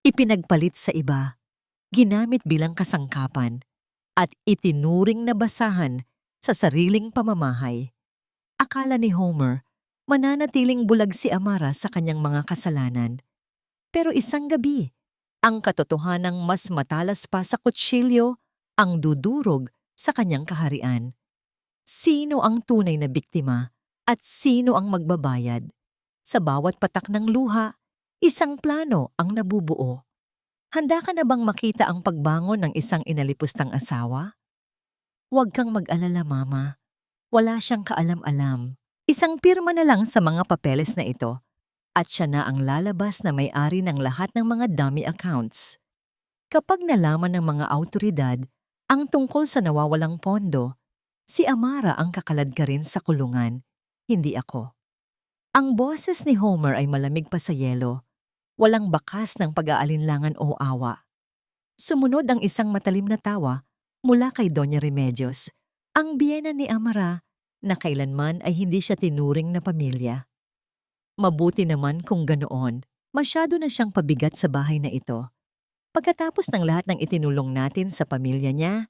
ipinagpalit sa iba, ginamit bilang kasangkapan, at itinuring na basahan sa sariling pamamahay. Akala ni Homer, mananatiling bulag si Amara sa kanyang mga kasalanan. Pero isang gabi, ang katotohanang mas matalas pa sa kutsilyo ang dudurog sa kanyang kaharian. Sino ang tunay na biktima at sino ang magbabayad? Sa bawat patak ng luha, isang plano ang nabubuo. Handa ka na bang makita ang pagbangon ng isang inalipustang asawa? Huwag kang mag-alala, Mama. Wala siyang kaalam-alam. Isang pirma na lang sa mga papeles na ito at siya na ang lalabas na may-ari ng lahat ng mga dummy accounts. Kapag nalaman ng mga awtoridad ang tungkol sa nawawalang pondo, si Amara ang kakaladka rin sa kulungan, hindi ako. Ang boses ni Homer ay malamig pa sa yelo, walang bakas ng pag-aalinlangan o awa. Sumunod ang isang matalim na tawa mula kay Doña Remedios, ang biyena ni Amara na kailanman ay hindi siya tinuring na pamilya. Mabuti naman kung ganoon, masyado na siyang pabigat sa bahay na ito. Pagkatapos ng lahat ng itinulong natin sa pamilya niya,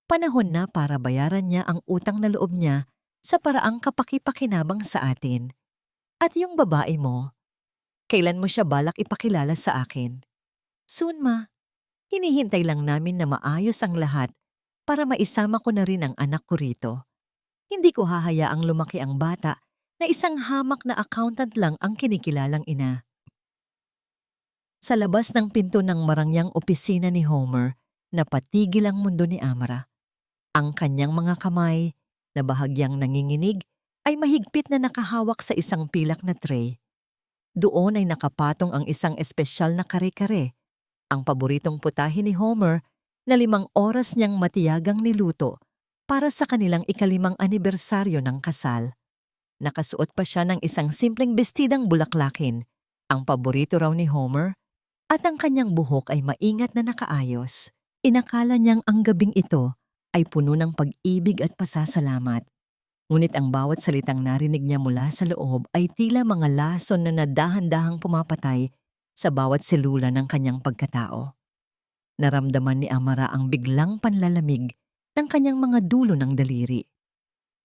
panahon na para bayaran niya ang utang na loob niya sa paraang kapaki-pakinabang sa atin. At yung babae mo, kailan mo siya balak ipakilala sa akin? Soon, Ma. Hinihintay lang namin na maayos ang lahat para maisama ko na rin ang anak ko rito. Hindi ko hahayaang lumaki ang bata na isang hamak na accountant lang ang kinikilalang ina. Sa labas ng pinto ng marangyang opisina ni Homer, napatigil ang mundo ni Amara. Ang kanyang mga kamay, na bahagyang nanginginig, ay mahigpit na nakahawak sa isang pilak na tray. Doon ay nakapatong ang isang espesyal na kare-kare, ang paboritong putahe ni Homer na 5 oras niyang matiyagang niluto para sa kanilang ika-5 anibersaryo ng kasal. Nakasuot pa siya ng isang simpleng bestidang bulaklakin, ang paborito raw ni Homer, at ang kanyang buhok ay maingat na nakaayos. Inakala niyang ang gabing ito ay puno ng pag-ibig at pasasalamat. Ngunit ang bawat salitang narinig niya mula sa loob ay tila mga lason na nadahan-dahang pumapatay sa bawat selula ng kanyang pagkatao. Naramdaman ni Amara ang biglang panlalamig ng kanyang mga dulo ng daliri.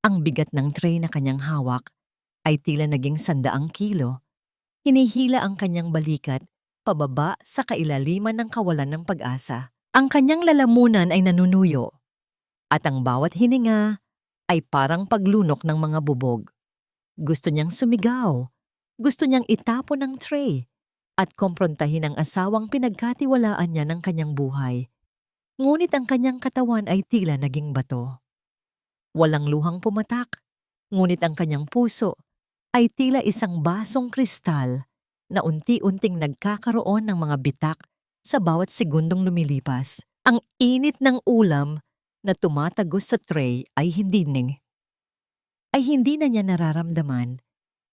Ang bigat ng tray na kanyang hawak ay tila naging 100 kilo. Hinihila ang kanyang balikat pababa sa kailaliman ng kawalan ng pag-asa. Ang kanyang lalamunan ay nanunuyo at ang bawat hininga ay parang paglunok ng mga bubog. Gusto niyang sumigaw, gusto niyang itapon ang tray at komprontahin ang asawang pinagkatiwalaan niya ng kanyang buhay. Ngunit ang kanyang katawan ay tila naging bato. Walang luhang pumatak, ngunit ang kanyang puso ay tila isang basong kristal na unti-unting nagkakaroon ng mga bitak sa bawat segundong lumilipas. Ang init ng ulam na tumatagos sa tray ay hindi na niya nararamdaman.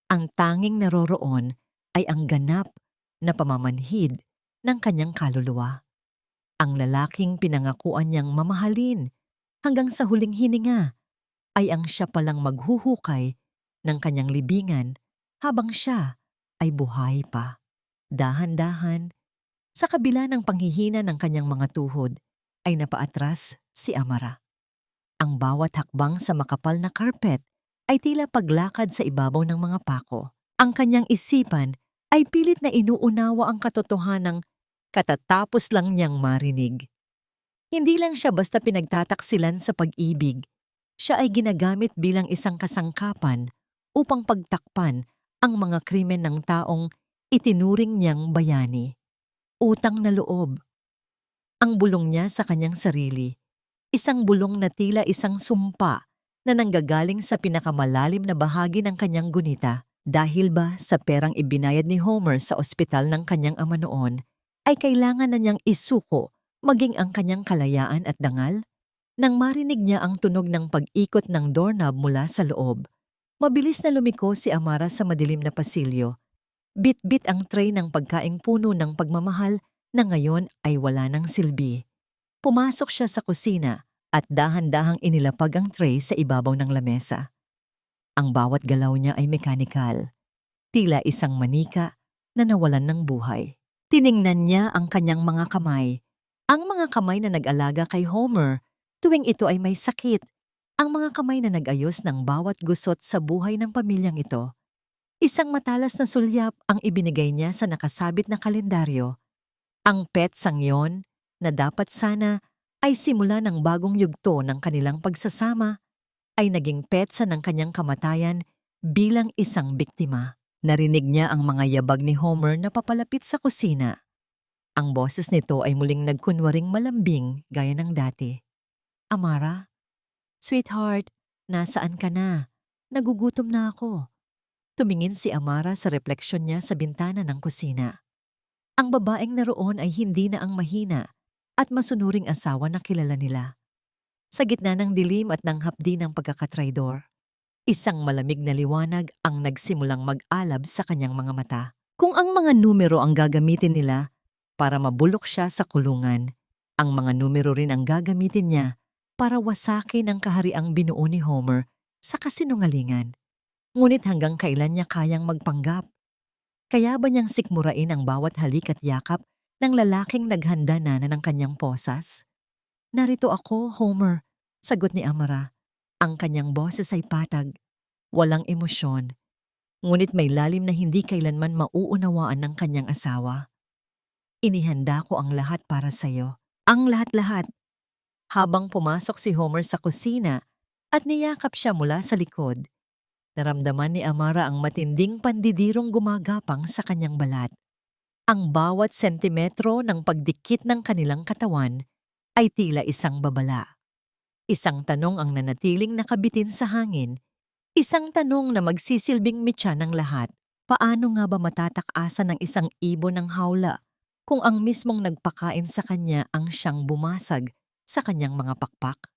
Ang tanging naroroon ay ang ganap na pamamanhid ng kanyang kaluluwa. Ang lalaking pinangakuan niyang mamahalin hanggang sa huling hininga ay ang siya palang maghuhukay ng kanyang libingan habang siya ay buhay pa. Dahan-dahan, sa kabila ng panghihina ng kanyang mga tuhod, ay napaatras si Amara. Ang bawat hakbang sa makapal na karpet ay tila paglakad sa ibabaw ng mga pako. Ang kanyang isipan ay pilit na inuunawa ang katotohanang katatapos lang niyang marinig. Hindi lang siya basta pinagtataksilan sa pag-ibig. Siya ay ginagamit bilang isang kasangkapan upang pagtakpan ang mga krimen ng taong itinuring niyang bayani. Utang na loob. Ang bulong niya sa kanyang sarili, isang bulong na tila isang sumpa na nanggagaling sa pinakamalalim na bahagi ng kanyang gunita. Dahil ba sa perang ibinayad ni Homer sa ospital ng kanyang ama noon, ay kailangan na niyang isuko maging ang kanyang kalayaan at dangal? Nang marinig niya ang tunog ng pag-ikot ng doorknob mula sa loob, mabilis na lumiko si Amara sa madilim na pasilyo. Bit-bit ang tray ng pagkaing puno ng pagmamahal na ngayon ay wala ng silbi. Pumasok siya sa kusina at dahan-dahang inilapag ang tray sa ibabaw ng lamesa. Ang bawat galaw niya ay mekanikal, tila isang manika na nawalan ng buhay. Tiningnan niya ang kanyang mga kamay. Ang mga kamay na nag-alaga kay Homer tuwing ito ay may sakit. Ang mga kamay na nag-ayos ng bawat gusot sa buhay ng pamilyang ito. Isang matalas na sulyap ang ibinigay niya sa nakasabit na kalendaryo. Ang petsang yon na dapat sana ay simula ng bagong yugto ng kanilang pagsasama ay naging petsa ng kanyang kamatayan bilang isang biktima. Narinig niya ang mga yabag ni Homer na papalapit sa kusina. Ang boses nito ay muling nagkunwaring malambing gaya ng dati. Amara, sweetheart, nasaan ka na? Nagugutom na ako. Tumingin si Amara sa refleksyon niya sa bintana ng kusina. Ang babaeng naroon ay hindi na ang mahina at masunuring asawa na kilala nila. Sa gitna ng dilim at ng hapdi ng pagkakatraidor, isang malamig na liwanag ang nagsimulang mag-alab sa kanyang mga mata. Kung ang mga numero ang gagamitin nila para mabulok siya sa kulungan, ang mga numero rin ang gagamitin niya para wasakin ang kahariang binuo ni Homer sa kasinungalingan. Ngunit hanggang kailan niya kayang magpanggap? Kaya ba niyang sikmurain ang bawat halik at yakap ng lalaking naghanda na ng kanyang posas? Narito ako, Homer, sagot ni Amara. Ang kanyang boses ay patag, walang emosyon, ngunit may lalim na hindi kailanman mauunawaan ng kanyang asawa. Inihanda ko ang lahat para sa'yo. Ang lahat-lahat. Habang pumasok si Homer sa kusina at niyakap siya mula sa likod, naramdaman ni Amara ang matinding pandidirong gumagapang sa kanyang balat. Ang bawat sentimetro ng pagdikit ng kanilang katawan ay tila isang babala. Isang tanong ang nanatiling nakabitin sa hangin. Isang tanong na magsisilbing mitya ng lahat. Paano nga ba matatakasan ng isang ibon ng hawla kung ang mismong nagpakain sa kanya ang siyang bumasag sa kanyang mga pakpak?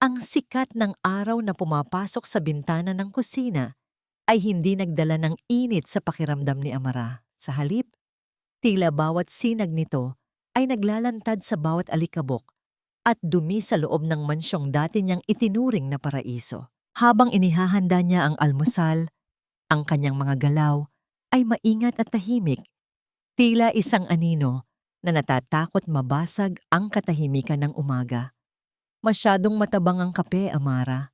Ang sikat ng araw na pumapasok sa bintana ng kusina ay hindi nagdala ng init sa pakiramdam ni Amara. Sa halip, tila bawat sinag nito ay naglalantad sa bawat alikabok at dumi sa loob ng mansyong dati niyang itinuring na paraiso. Habang inihahanda niya ang almusal, ang kanyang mga galaw ay maingat at tahimik, tila isang anino na natatakot mabasag ang katahimikan ng umaga. Masyadong matabang ang kape, Amara.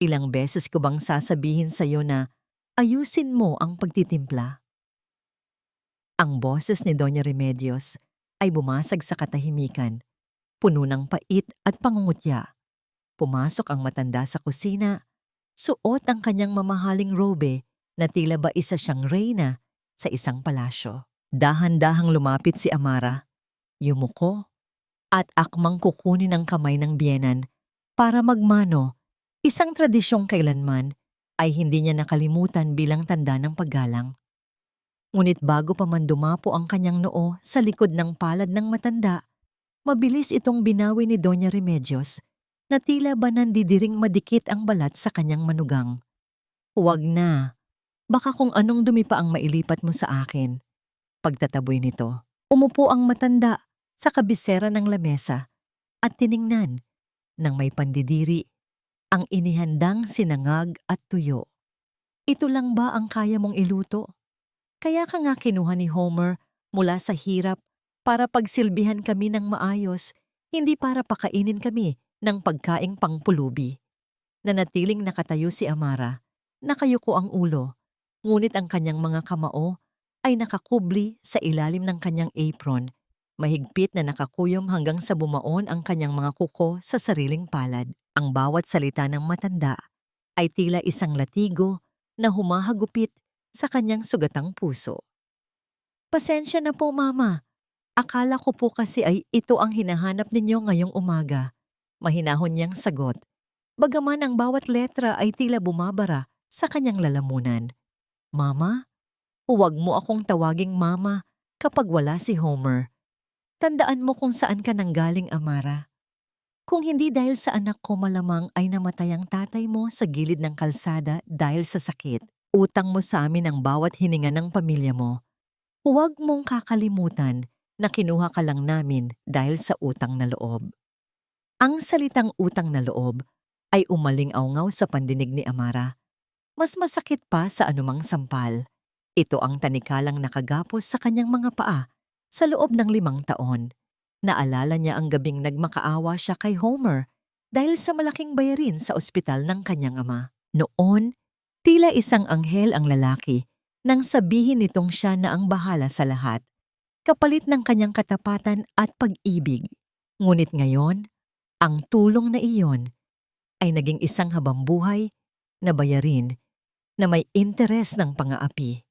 Ilang beses ko bang sasabihin sa'yo na ayusin mo ang pagtitimpla? Ang boses ni Doña Remedios ay bumasag sa katahimikan, puno ng pait at pangungutya. Pumasok ang matanda sa kusina, suot ang kanyang mamahaling robe na tila ba isa siyang reyna sa isang palasyo. Dahan-dahang lumapit si Amara, yumuko, at akmang kukunin ang kamay ng biyenan para magmano, isang tradisyong kailanman ay hindi niya nakalimutan bilang tanda ng paggalang. Ngunit bago pa man dumapo ang kanyang noo sa likod ng palad ng matanda, mabilis itong binawi ni Doña Remedios na tila ba nandidiring madikit ang balat sa kanyang manugang. Huwag na, baka kung anong dumi pa ang mailipat mo sa akin. Pagtataboy nito, umupo ang matanda sa kabisera ng lamesa at tiningnan ng may pandidiri ang inihandang sinangag at tuyo. Ito lang ba ang kaya mong iluto? Kaya ka nga kinuha ni Homer mula sa hirap para pagsilbihan kami ng maayos, hindi para pakainin kami ng pagkaing pangpulubi. Nanatiling nakatayo si Amara, nakayuko ang ulo, ngunit ang kanyang mga kamao ay nakakubli sa ilalim ng kanyang apron. Mahigpit na nakakuyom hanggang sa bumaon ang kanyang mga kuko sa sariling palad. Ang bawat salita ng matanda ay tila isang latigo na humahagupit sa kanyang sugatang puso. Pasensya na po, Mama. Akala ko po kasi ay ito ang hinahanap ninyo ngayong umaga. Mahinahon niyang sagot. Bagaman ang bawat letra ay tila bumabara sa kanyang lalamunan. Mama? Huwag mo akong tawaging Mama kapag wala si Homer. Tandaan mo kung saan ka nanggaling, Amara. Kung hindi dahil sa anak ko, malamang ay namatay ang tatay mo sa gilid ng kalsada dahil sa sakit. Utang mo sa amin ang bawat hininga ng pamilya mo. Huwag mong kakalimutan na kinuha ka lang namin dahil sa utang na loob. Ang salitang utang na loob ay umaling-awngaw sa pandinig ni Amara. Mas masakit pa sa anumang sampal. Ito ang tanikalang nakagapos sa kanyang mga paa Sa loob ng 5 taon, naalala niya ang gabing nagmakaawa siya kay Homer dahil sa malaking bayarin sa ospital ng kanyang ama. Noon, tila isang anghel ang lalaki nang sabihin nitong siya na ang bahala sa lahat, kapalit ng kanyang katapatan at pag-ibig. Ngunit ngayon, ang tulong na iyon ay naging isang habambuhay na bayarin na may interes ng pang-aapi.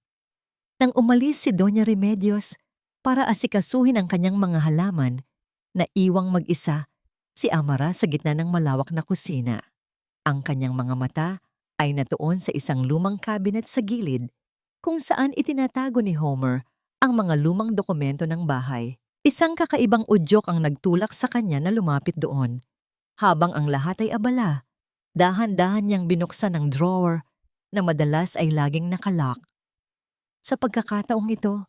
Nang umalis si Doña Remedios para asikasuhin ang kanyang mga halaman, naiwang mag-isa si Amara sa gitna ng malawak na kusina. Ang kanyang mga mata ay natuon sa isang lumang cabinet sa gilid kung saan itinatago ni Homer ang mga lumang dokumento ng bahay. Isang kakaibang udyok ang nagtulak sa kanya na lumapit doon. Habang ang lahat ay abala, dahan-dahan niyang binuksan ang drawer na madalas ay laging nakalock. Sa pagkakataong ito,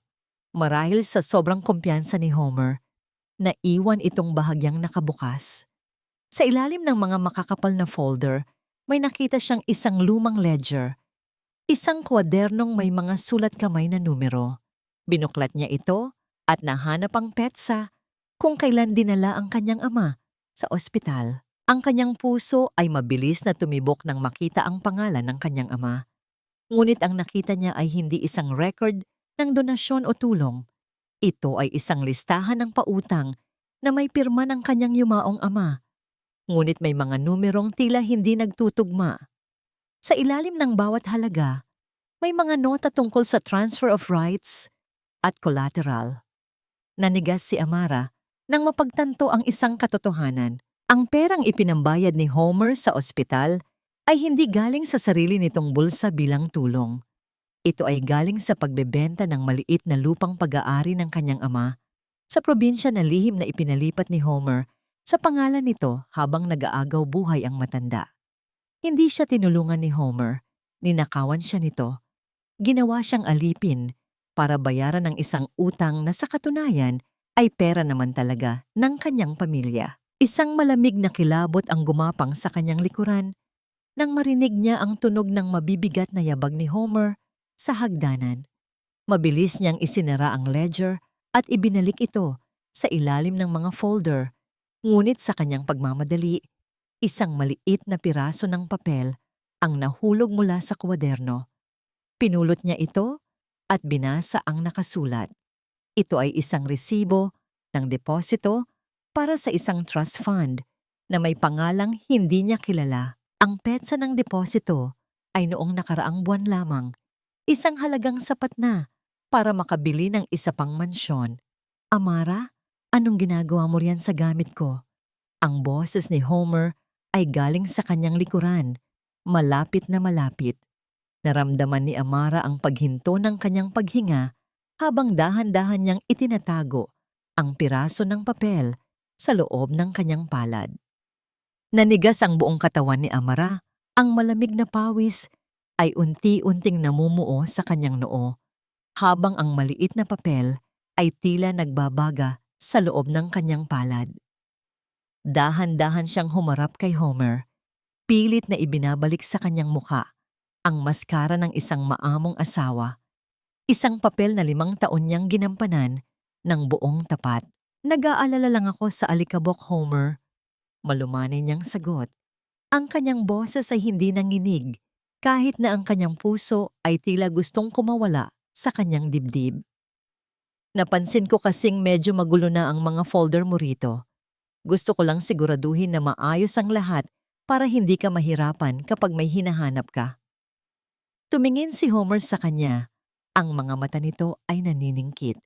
marahil sa sobrang kumpiyansa ni Homer, naiwan itong bahagyang nakabukas. Sa ilalim ng mga makakapal na folder, may nakita siyang isang lumang ledger, isang kwadernong may mga sulat kamay na numero. Binuklat niya ito at nahanap ang petsa kung kailan dinala ang kanyang ama sa ospital. Ang kanyang puso ay mabilis na tumibok nang makita ang pangalan ng kanyang ama. Ngunit ang nakita niya ay hindi isang record ng donasyon o tulong. Ito ay isang listahan ng pautang na may pirma ng kanyang yumaong ama. Ngunit may mga numerong tila hindi nagtutugma. Sa ilalim ng bawat halaga, may mga nota tungkol sa transfer of rights at collateral. Nanigas si Amara nang mapagtanto ang isang katotohanan. Ang perang ipinambayad ni Homer sa ospital ay hindi galing sa sarili nitong bulsa bilang tulong. Ito ay galing sa pagbebenta ng maliit na lupang pag-aari ng kanyang ama sa probinsya na lihim na ipinalipat ni Homer sa pangalan nito habang nag-aagaw buhay ang matanda. Hindi siya tinulungan ni Homer, ninakawan siya nito. Ginawa siyang alipin para bayaran ng isang utang na sa katunayan ay pera naman talaga ng kanyang pamilya. Isang malamig na kilabot ang gumapang sa kanyang likuran nang marinig niya ang tunog ng mabibigat na yabag ni Homer sa hagdanan. Mabilis niyang isinara ang ledger at ibinalik ito sa ilalim ng mga folder. Ngunit sa kanyang pagmamadali, isang maliit na piraso ng papel ang nahulog mula sa kwaderno. Pinulot niya ito at binasa ang nakasulat. Ito ay isang resibo ng deposito para sa isang trust fund na may pangalang hindi niya kilala. Ang petsa ng deposito ay noong nakaraang buwan lamang, isang halagang sapat na para makabili ng isa pang mansyon. Amara, anong ginagawa mo riyan sa gamit ko? Ang boses ni Homer ay galing sa kanyang likuran, malapit na malapit. Naramdaman ni Amara ang paghinto ng kanyang paghinga habang dahan-dahan niyang itinatago ang piraso ng papel sa loob ng kanyang palad. Nanigas ang buong katawan ni Amara. Ang malamig na pawis ay unti-unting namumuo sa kanyang noo, habang ang maliit na papel ay tila nagbabaga sa loob ng kanyang palad. Dahan-dahan siyang humarap kay Homer, pilit na ibinabalik sa kanyang muka ang maskara ng isang maamong asawa, isang papel na 5 taon niyang ginampanan ng buong tapat. Nag-aalala lang ako sa alikabok, Homer. Malumanay niyang sagot. Ang kanyang boses ay hindi nanginig, kahit na ang kanyang puso ay tila gustong kumawala sa kanyang dibdib. Napansin ko kasing medyo magulo na ang mga folder mo rito. Gusto ko lang siguraduhin na maayos ang lahat para hindi ka mahirapan kapag may hinahanap ka. Tumingin si Homer sa kanya. Ang mga mata nito ay naniningkit.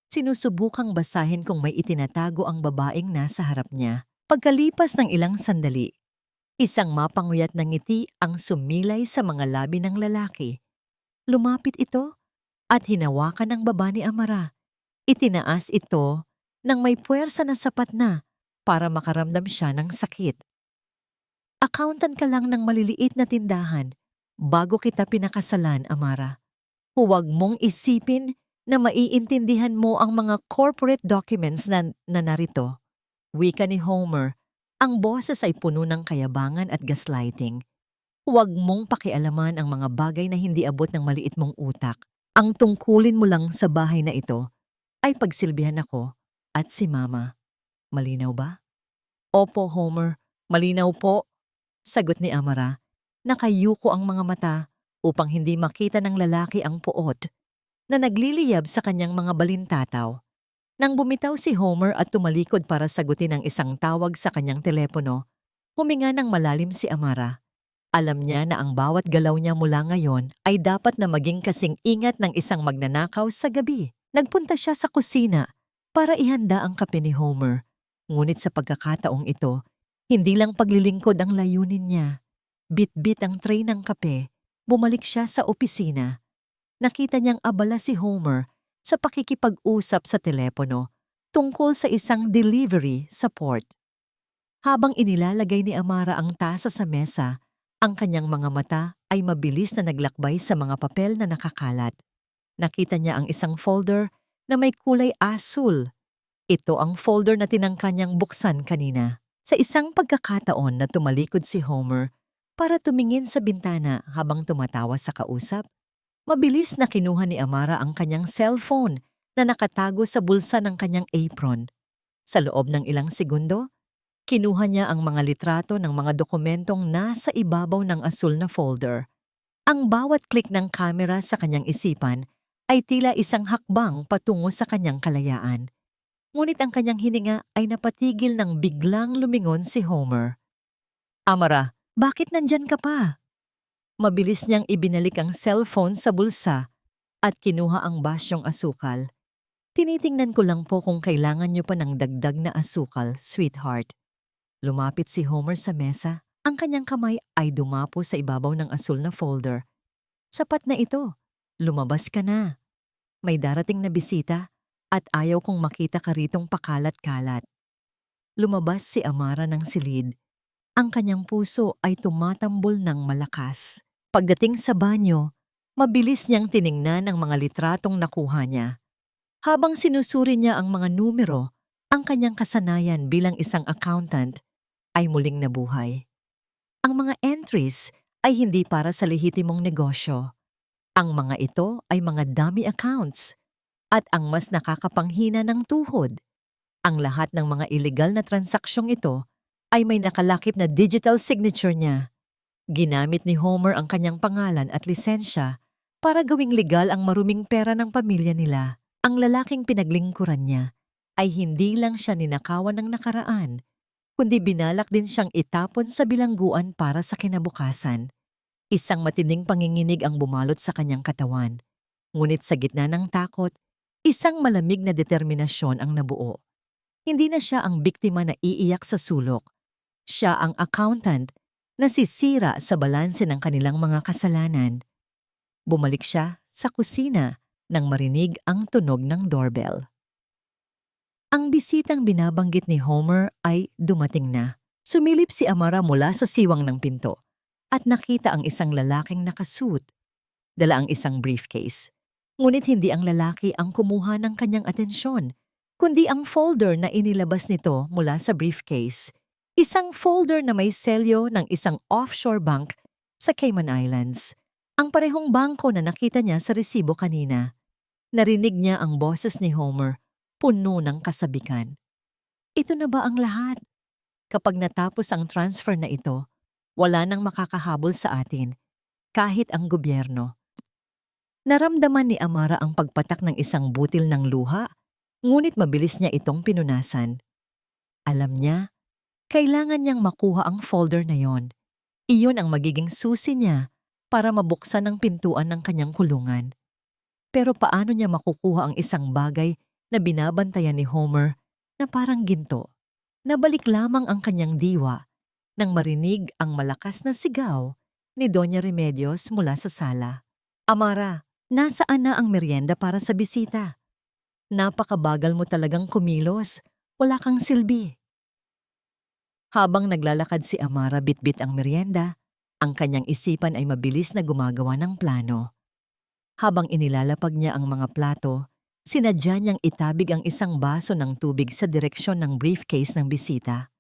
Sinusubukang basahin kung may itinatago ang babaeng nasa harap niya. Pagkalipas ng ilang sandali, isang mapanguyat na ngiti ang sumilay sa mga labi ng lalaki. Lumapit ito at hinawakan ng baba ni Amara. Itinaas ito nang may puwersa na sapat na para makaramdam siya ng sakit. Accountant ka lang ng maliliit na tindahan bago kita pinakasalan, Amara. Huwag mong isipin na maiintindihan mo ang mga corporate documents na narito. Wika ni Homer, ang boses ay puno ng kayabangan at gaslighting. Huwag mong pakialaman ang mga bagay na hindi abot ng maliit mong utak. Ang tungkulin mo lang sa bahay na ito ay pagsilbihan ako at si Mama. Malinaw ba? Opo, Homer. Malinaw po. Sagot ni Amara. Nakayuko ang mga mata upang hindi makita ng lalaki ang puot na nagliliyab sa kanyang mga balintataw. Nang bumitaw si Homer at tumalikod para sagutin ang isang tawag sa kanyang telepono, huminga ng malalim si Amara. Alam niya na ang bawat galaw niya mula ngayon ay dapat na maging kasing ingat ng isang magnanakaw sa gabi. Nagpunta siya sa kusina para ihanda ang kape ni Homer. Ngunit sa pagkakataong ito, hindi lang paglilingkod ang layunin niya. Bit-bit ang tray ng kape, bumalik siya sa opisina. Nakita niyang abala si Homer sa pakikipag-usap sa telepono tungkol sa isang delivery sa port. Habang inilalagay ni Amara ang tasa sa mesa, ang kanyang mga mata ay mabilis na naglakbay sa mga papel na nakakalat. Nakita niya ang isang folder na may kulay asul. Ito ang folder na tinangka niyang buksan kanina. Sa isang pagkakataon na tumalikod si Homer para tumingin sa bintana habang tumatawa sa kausap, mabilis na kinuha ni Amara ang kanyang cellphone na nakatago sa bulsa ng kanyang apron. Sa loob ng ilang segundo, kinuha niya ang mga litrato ng mga dokumentong nasa ibabaw ng asul na folder. Ang bawat click ng kamera sa kanyang isipan ay tila isang hakbang patungo sa kanyang kalayaan. Ngunit ang kanyang hininga ay napatigil nang biglang lumingon si Homer. Amara, bakit nandyan ka pa? Mabilis niyang ibinalik ang cellphone sa bulsa at kinuha ang basyong asukal. Tinitingnan ko lang po kung kailangan niyo pa ng dagdag na asukal, sweetheart. Lumapit si Homer sa mesa. Ang kanyang kamay ay dumapo sa ibabaw ng asul na folder. Sapat na ito. Lumabas ka na. May darating na bisita at ayaw kong makita ka ritong pakalat-kalat. Lumabas si Amara ng silid. Ang kanyang puso ay tumatambol ng malakas. Pagdating sa banyo, mabilis niyang tiningnan ang mga litratong nakuha niya. Habang sinusuri niya ang mga numero, ang kanyang kasanayan bilang isang accountant ay muling nabuhay. Ang mga entries ay hindi para sa lehitimong negosyo. Ang mga ito ay mga dummy accounts at ang mas nakakapanghina ng tuhod. Ang lahat ng mga illegal na transaksyong ito ay may nakalakip na digital signature niya. Ginamit ni Homer ang kanyang pangalan at lisensya para gawing legal ang maruming pera ng pamilya nila. Ang lalaking pinaglingkuran niya ay hindi lang siya ninakawan ng nakaraan, kundi binalak din siyang itapon sa bilangguan para sa kinabukasan. Isang matinding panginginig ang bumalot sa kanyang katawan. Ngunit sa gitna ng takot, isang malamig na determinasyon ang nabuo. Hindi na siya ang biktima na iiyak sa sulok. Siya ang accountant na sisira sa balanse ng kanilang mga kasalanan. Bumalik siya sa kusina nang marinig ang tunog ng doorbell. Ang bisitang binabanggit ni Homer ay dumating na. Sumilip si Amara mula sa siwang ng pinto at nakita ang isang lalaking nakasuit. Dala ang isang briefcase. Ngunit hindi ang lalaki ang kumuha ng kanyang atensyon, kundi ang folder na inilabas nito mula sa briefcase. Isang folder na may selyo ng isang offshore bank sa Cayman Islands. Ang parehong bangko na nakita niya sa resibo kanina. Narinig niya ang boses ni Homer, puno ng kasabikan. Ito na ba ang lahat? Kapag natapos ang transfer na ito, wala nang makakahabol sa atin, kahit ang gobyerno. Naramdaman ni Amara ang pagpatak ng isang butil ng luha, ngunit mabilis niya itong pinunasan. Alam niya, kailangan niyang makuha ang folder na yon. Iyon ang magiging susi niya para mabuksan ang pintuan ng kanyang kulungan. Pero paano niya makukuha ang isang bagay na binabantayan ni Homer na parang ginto? Nabalik lamang ang kanyang diwa nang marinig ang malakas na sigaw ni Doña Remedios mula sa sala. Amara, nasaan na ang merienda para sa bisita? Napakabagal mo talagang kumilos. Wala kang silbi. Habang naglalakad si Amara bitbit ang merienda, ang kanyang isipan ay mabilis na gumagawa ng plano. Habang inilalapag niya ang mga plato, sinadya niyang itabig ang isang baso ng tubig sa direksyon ng briefcase ng bisita.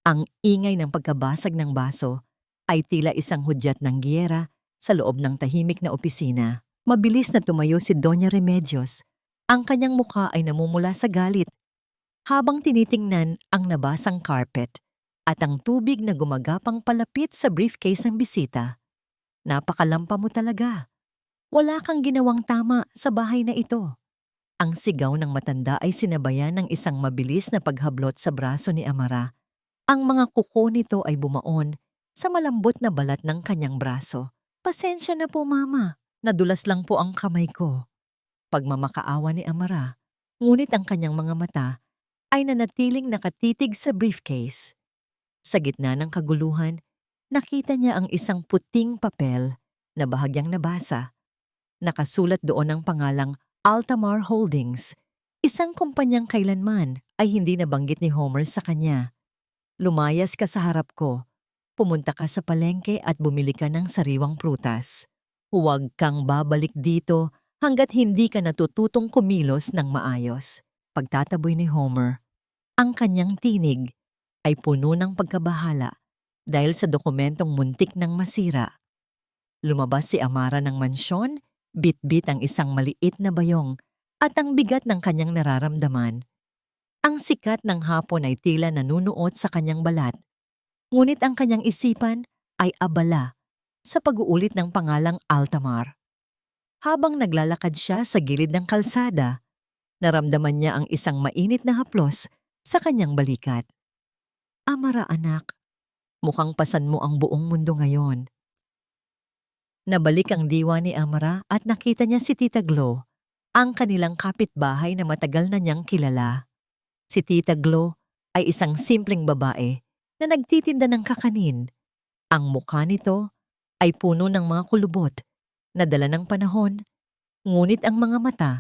Ang ingay ng pagkabasag ng baso ay tila isang hudyat ng giyera sa loob ng tahimik na opisina. Mabilis na tumayo si Doña Remedios Ang kanyang mukha ay namumula sa galit habang tinitingnan ang nabasang carpet at ang tubig na gumagapang palapit sa briefcase ng bisita. Napakalampa mo talaga. Wala kang ginawang tama sa bahay na ito. Ang sigaw ng matanda ay sinabayan ng isang mabilis na paghablot sa braso ni Amara. Ang mga kuko nito ay bumaon sa malambot na balat ng kanyang braso. Pasensya na po, Mama. Nadulas lang po ang kamay ko. Pagmamakaawa ni Amara, ngunit ang kanyang mga mata ay nanatiling nakatitig sa briefcase. Sa gitna ng kaguluhan, nakita niya ang isang puting papel na bahagyang nabasa. Nakasulat doon ang pangalang Altamar Holdings, isang kumpanyang kailanman ay hindi nabanggit ni Homer sa kanya. Lumayas ka sa harap ko, pumunta ka sa palengke at bumili ka ng sariwang prutas. Huwag kang babalik dito hanggat hindi ka natututong kumilos ng maayos. Pagtataboy ni Homer, ang kanyang tinig ay puno ng pagkabahala dahil sa dokumentong muntik ng masira. Lumabas si Amara ng mansyon, bit-bit ang isang maliit na bayong at ang bigat ng kanyang nararamdaman. Ang sikat ng hapon ay tila nanunuot sa kanyang balat, ngunit ang kanyang isipan ay abala sa pag-uulit ng pangalang Altamar. Habang naglalakad siya sa gilid ng kalsada, naramdaman niya ang isang mainit na haplos sa kanyang balikat. Amara, anak, mukhang pasan mo ang buong mundo ngayon. Nabalik ang diwa ni Amara at nakita niya si Tita Glo, ang kanilang kapitbahay na matagal na niyang kilala. Si Tita Glo ay isang simpleng babae na nagtitinda ng kakanin. Ang mukha nito ay puno ng mga kulubot na dala ng panahon, ngunit ang mga mata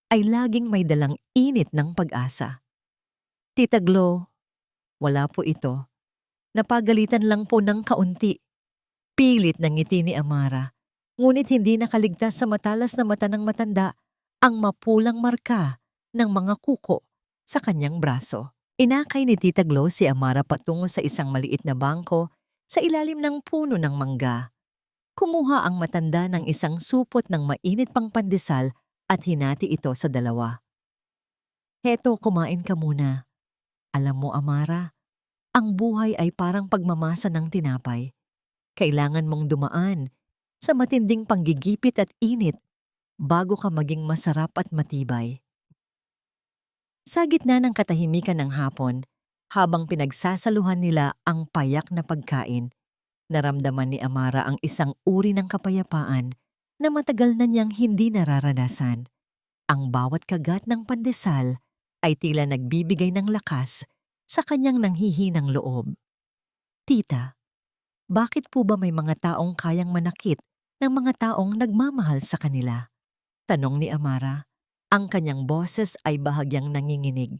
ay laging may dalang init ng pag-asa. Tita Glo, wala po ito. Napagalitan lang po ng kaunti. Pilit ng ngiti ni Amara, ngunit hindi nakaligtas sa matalas na mata ng matanda ang mapulang marka ng mga kuko sa kanyang braso. Inakay ni Tita Glo si Amara patungo sa isang maliit na bangko sa ilalim ng puno ng mangga. Kumuha ang matanda ng isang supot ng mainit pang pandesal at hinati ito sa dalawa. Heto, kumain ka muna. Alam mo, Amara, ang buhay ay parang pagmamasa ng tinapay. Kailangan mong dumaan sa matinding panggigipit at init bago ka maging masarap at matibay. Sa gitna ng katahimikan ng hapon, habang pinagsasaluhan nila ang payak na pagkain, naramdaman ni Amara ang isang uri ng kapayapaan na matagal na niyang hindi nararanasan. Ang bawat kagat ng pandesal ay tila nagbibigay ng lakas sa kanyang nanghihinang loob. Tita, bakit po ba may mga taong kayang manakit ng mga taong nagmamahal sa kanila? Tanong ni Amara. Ang kanyang boses ay bahagyang nanginginig.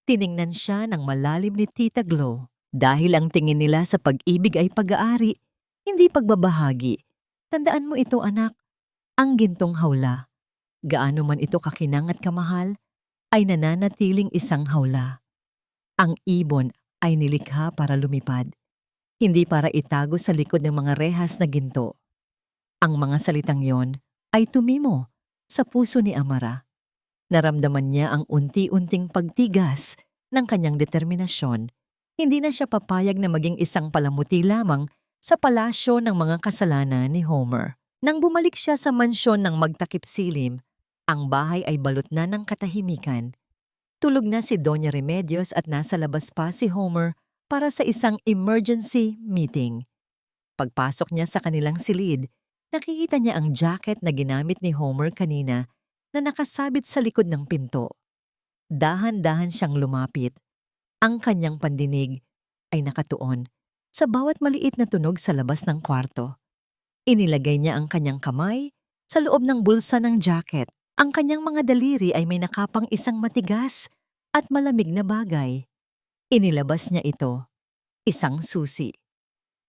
Tiningnan siya ng malalim ni Tita Glo. Dahil ang tingin nila sa pag-ibig ay pag-aari, hindi pagbabahagi. Tandaan mo ito, anak. Ang gintong hawla, gaano man ito kakinang at kamahal, ay nananatiling isang hawla. Ang ibon ay nilikha para lumipad, hindi para itago sa likod ng mga rehas na ginto. Ang mga salitang yon ay tumimo sa puso ni Amara. Naramdaman niya ang unti-unting pagtigas ng kanyang determinasyon. Hindi na siya papayag na maging isang palamuti lamang sa palasyo ng mga kasalanan ni Homer. Nang bumalik siya sa mansyon ng magtakip silim, ang bahay ay balot na ng katahimikan. Tulog na si Doña Remedios at nasa labas pa si Homer para sa isang emergency meeting. Pagpasok niya sa kanilang silid, nakikita niya ang jacket na ginamit ni Homer kanina na nakasabit sa likod ng pinto. Dahan-dahan siyang lumapit. Ang kanyang pandinig ay nakatuon sa bawat maliit na tunog sa labas ng kwarto. Inilagay niya ang kanyang kamay sa loob ng bulsa ng jacket. Ang kanyang mga daliri ay may nakapang isang matigas at malamig na bagay. Inilabas niya ito, isang susi.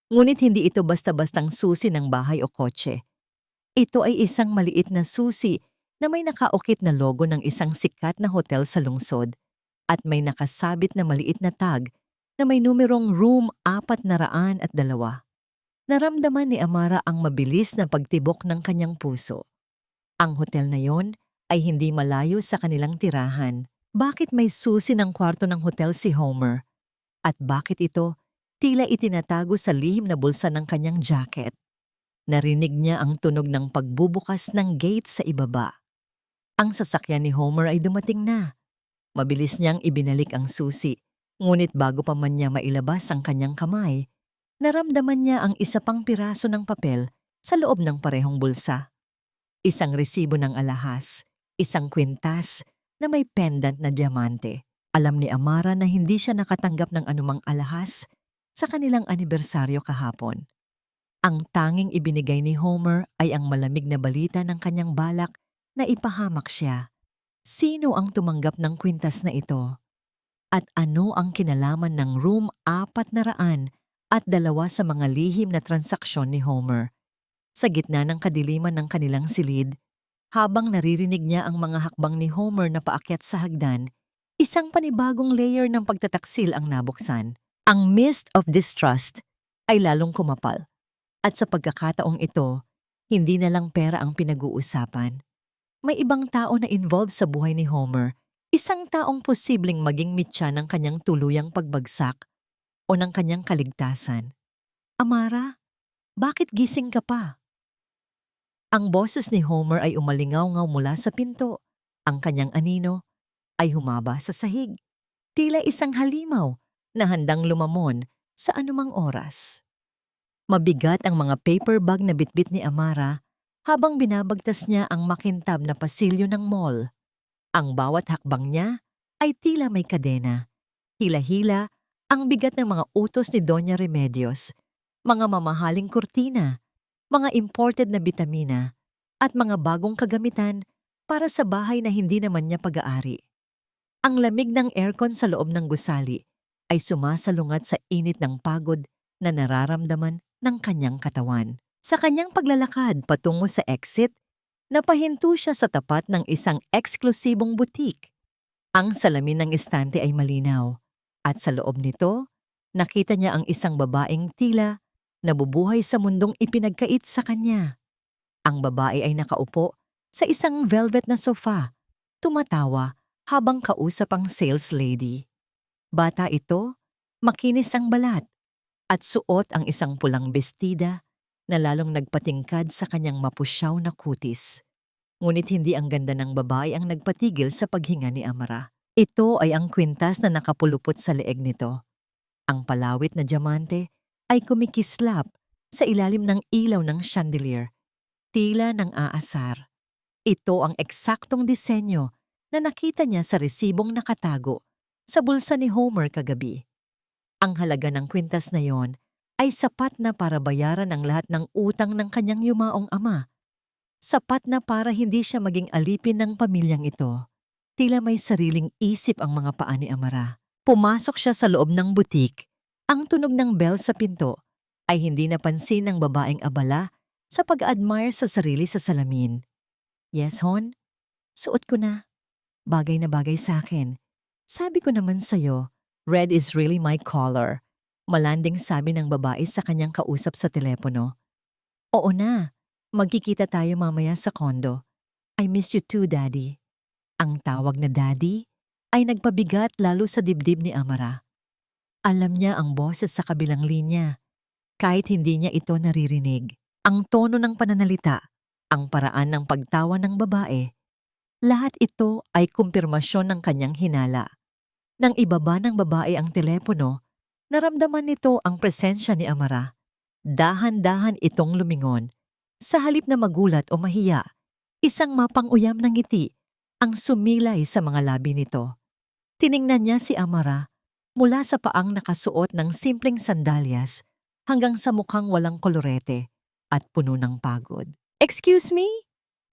Ngunit hindi ito basta-bastang susi ng bahay o kotse. Ito ay isang maliit na susi na may nakaukit na logo ng isang sikat na hotel sa lungsod at may nakasabit na maliit na tag na may numerong room 402. Naramdaman ni Amara ang mabilis na pagtibok ng kanyang puso. Ang hotel na yon ay hindi malayo sa kanilang tirahan. Bakit may susi ng kwarto ng hotel si Homer? At bakit ito tila itinatago sa lihim na bulsa ng kanyang jacket? Narinig niya ang tunog ng pagbubukas ng gate sa ibaba. Ang sasakyan ni Homer ay dumating na. Mabilis niyang ibinalik ang susi, ngunit bago pa man niya mailabas ang kanyang kamay, naramdaman niya ang isa pang piraso ng papel sa loob ng parehong bulsa. Isang resibo ng alahas, isang kwintas na may pendant na diamante. Alam ni Amara na hindi siya nakatanggap ng anumang alahas sa kanilang anibersaryo kahapon. Ang tanging ibinigay ni Homer ay ang malamig na balita ng kanyang balak na ipahamak siya. Sino ang tumanggap ng kwintas na ito? At ano ang kinalaman ng room 402 sa mga lihim na transaksyon ni Homer? Sa gitna ng kadiliman ng kanilang silid, habang naririnig niya ang mga hakbang ni Homer na paakyat sa hagdan, isang panibagong layer ng pagtataksil ang nabuksan. Ang mist of distrust ay lalong kumapal. At sa pagkakataong ito, hindi na lang pera ang pinag-uusapan. May ibang tao na involved sa buhay ni Homer, isang taong posibleng maging mitya ng kanyang tuluyang pagbagsak o ng kanyang kaligtasan. Amara, bakit gising ka pa? Ang boses ni Homer ay umalingaw-ngaw mula sa pinto. Ang kanyang anino ay humaba sa sahig. Tila isang halimaw na handang lumamon sa anumang oras. Mabigat ang mga paper bag na bitbit ni Amara habang binabagtas niya ang makintab na pasilyo ng mall. Ang bawat hakbang niya ay tila may kadena. Hila-hila ang bigat ng mga utos ni Doña Remedios, mga mamahaling kurtina, mga imported na bitamina, at mga bagong kagamitan para sa bahay na hindi naman niya pag-aari. Ang lamig ng aircon sa loob ng gusali ay sumasalungat sa init ng pagod na nararamdaman ng kanyang katawan. Sa kanyang paglalakad patungo sa exit, napahinto siya sa tapat ng isang eksklusibong butik. Ang salamin ng estante ay malinaw, at sa loob nito, nakita niya ang isang babaeng tila nabubuhay sa mundong ipinagkait sa kanya. Ang babae ay nakaupo sa isang velvet na sofa, tumatawa habang kausap ang sales lady. Bata ito, makinis ang balat, at suot ang isang pulang bestida na lalong nagpatingkad sa kanyang mapusyaw na kutis. Ngunit hindi ang ganda ng babae ang nagpatigil sa paghinga ni Amara. Ito ay ang kwintas na nakapulupot sa leeg nito. Ang palawit na diamante ay kumikislap sa ilalim ng ilaw ng chandelier, tila ng aasar. Ito ang eksaktong disenyo na nakita niya sa resibong nakatago sa bulsa ni Homer kagabi. Ang halaga ng kwintas na yon ay sapat na para bayaran ang lahat ng utang ng kanyang yumaong ama. Sapat na para hindi siya maging alipin ng pamilyang ito. Tila may sariling isip ang mga paa ni Amara. Pumasok siya sa loob ng butik. Ang tunog ng bell sa pinto ay hindi napansin ng babaeng abala sa pag-admire sa sarili sa salamin. Yes, hon? Suot ko na. Bagay na bagay sa akin. Sabi ko naman sa'yo, red is really my color. Malanding sabi ng babae sa kanyang kausap sa telepono. Oo na, magkikita tayo mamaya sa kondo. I miss you too, Daddy. Ang tawag na Daddy ay nagpabigat lalo sa dibdib ni Amara. Alam niya ang boses sa kabilang linya, kahit hindi niya ito naririnig. Ang tono ng pananalita, ang paraan ng pagtawa ng babae, lahat ito ay kumpirmasyon ng kanyang hinala. Nang ibaba ng babae ang telepono, naramdaman nito ang presensya ni Amara. Dahan-dahan itong lumingon. Sa halip na magulat o mahiya, isang mapang-uyam na ngiti ang sumilay sa mga labi nito. Tiningnan niya si Amara mula sa paang nakasuot ng simpleng sandalyas hanggang sa mukhang walang kolorete at puno ng pagod. Excuse me?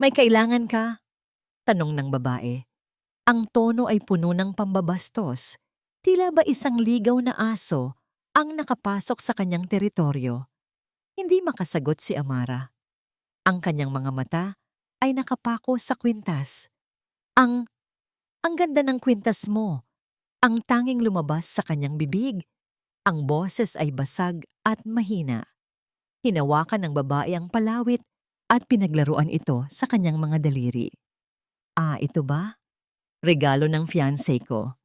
May kailangan ka? Tanong ng babae. Ang tono ay puno ng pambabastos. Tila ba isang ligaw na aso ang nakapasok sa kanyang teritoryo? Hindi makasagot si Amara. Ang kanyang mga mata ay nakapako sa kwintas. Ang ganda ng kwintas mo. Ang tanging lumabas sa kanyang bibig. Ang boses ay basag at mahina. Hinawakan ng babae ang palawit at pinaglaruan ito sa kanyang mga daliri. Ito ba? Regalo ng fiancé ko.